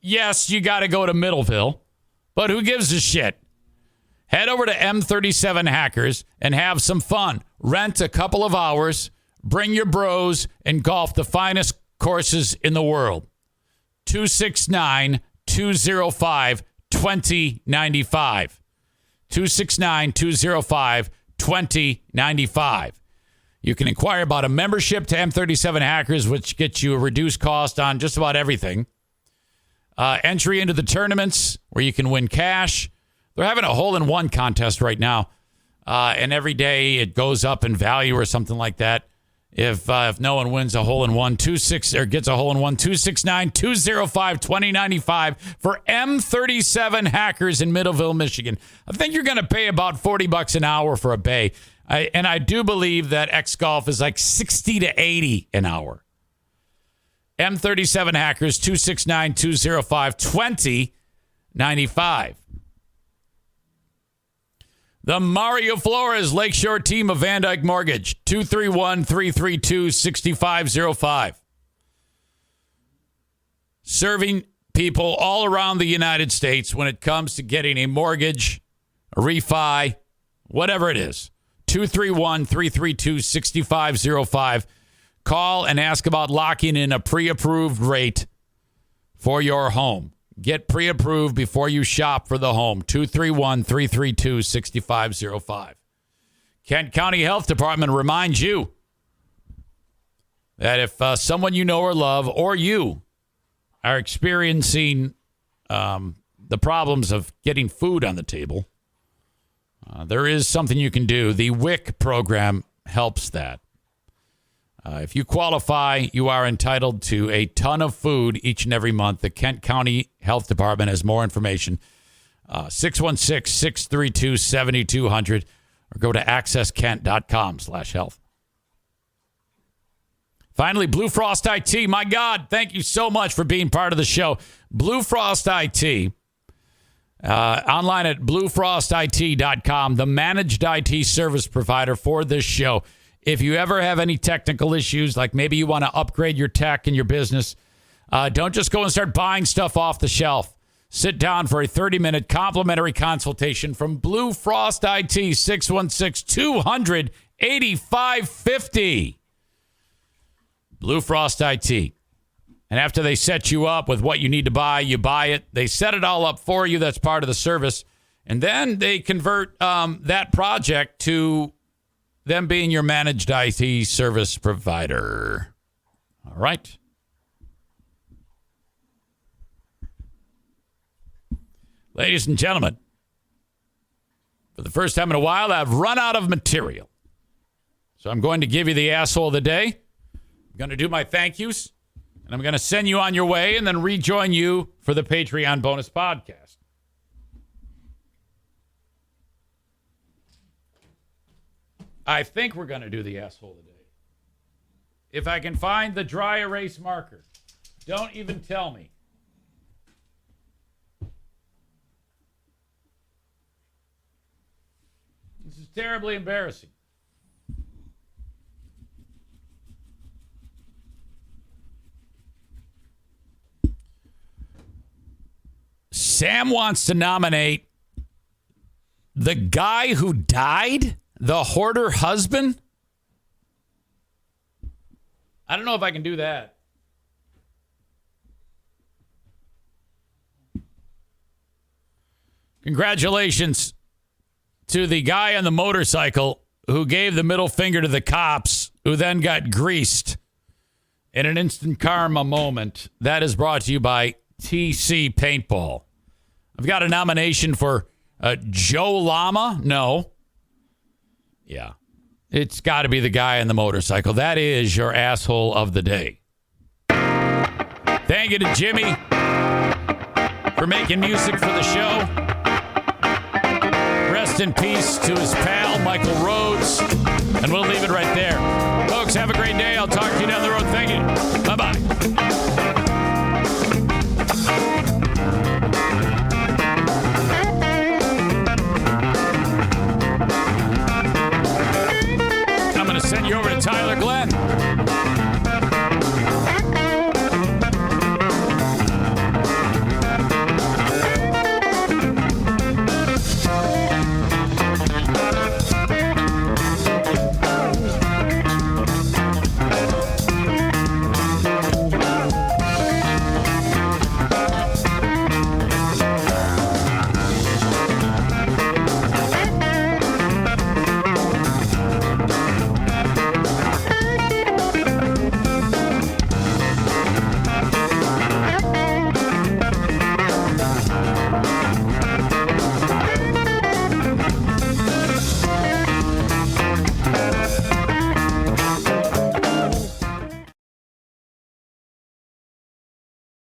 Yes, you got to go to Middleville, but who gives a shit? Head over to M37 Hackers and have some fun. Rent a couple of hours, bring your bros, and golf the finest courses in the world. 269-205-2095. 269-205-2095. You can inquire about a membership to M37 Hackers, which gets you a reduced cost on just about everything. Entry into the tournaments where you can win cash. They're having a hole-in-one contest right now. And every day it goes up in value or something like that. If no one wins a hole-in-one, gets a hole-in-one, 269-205-2095 for M37 Hackers in Middleville, Michigan. I think you're going to pay about $40 an hour for a bay. And I do believe that X Golf is like 60 to 80 an hour. M37 Hackers, 269-205-2095. The Mario Flores Lakeshore team of Van Dyke Mortgage, 231-332-6505. Serving people all around the United States when it comes to getting a mortgage, a refi, whatever it is. 231-332-6505. Call and ask about locking in a pre-approved rate for your home. Get pre-approved before you shop for the home. 231-332-6505. Kent County Health Department reminds you that if someone you know or love or you are experiencing the problems of getting food on the table, there is something you can do. The WIC program helps that. If you qualify, you are entitled to a ton of food each and every month. The Kent County Health Department has more information. 616-632-7200 or go to accesskent.com/health. Finally, Blue Frost IT. My God, thank you so much for being part of the show. Blue Frost IT. Online at bluefrostit.com, the managed IT service provider for this show. If you ever have any technical issues, like maybe you want to upgrade your tech in your business, don't just go and start buying stuff off the shelf. Sit down for a 30-minute complimentary consultation from Blue Frost IT, 616-200-8550. Blue Frost IT. And after they set you up with what you need to buy, you buy it. They set it all up for you. That's part of the service. And then they convert that project to them being your managed IT service provider. All right. Ladies and gentlemen, for the first time in a while, I've run out of material. So I'm going to give you the asshole of the day. I'm going to do my thank yous, and I'm going to send you on your way and then rejoin you for the Patreon bonus podcast. I think we're going to do the asshole of the day. If I can find the dry erase marker. Don't even tell me. This is terribly embarrassing. Sam wants to nominate the guy who died, the hoarder husband. I don't know if I can do that. Congratulations to the guy on the motorcycle who gave the middle finger to the cops, who then got greased in an instant karma moment. That is brought to you by TC Paintball. I've got a nomination for Joe Lama. No. Yeah. It's got to be the guy on the motorcycle. That is your asshole of the day. Thank you to Jimmy for making music for the show. Rest in peace to his pal, Michael Rhodes. And we'll leave it right there. Folks, have a great day. I'll talk to you down the road. Thank you.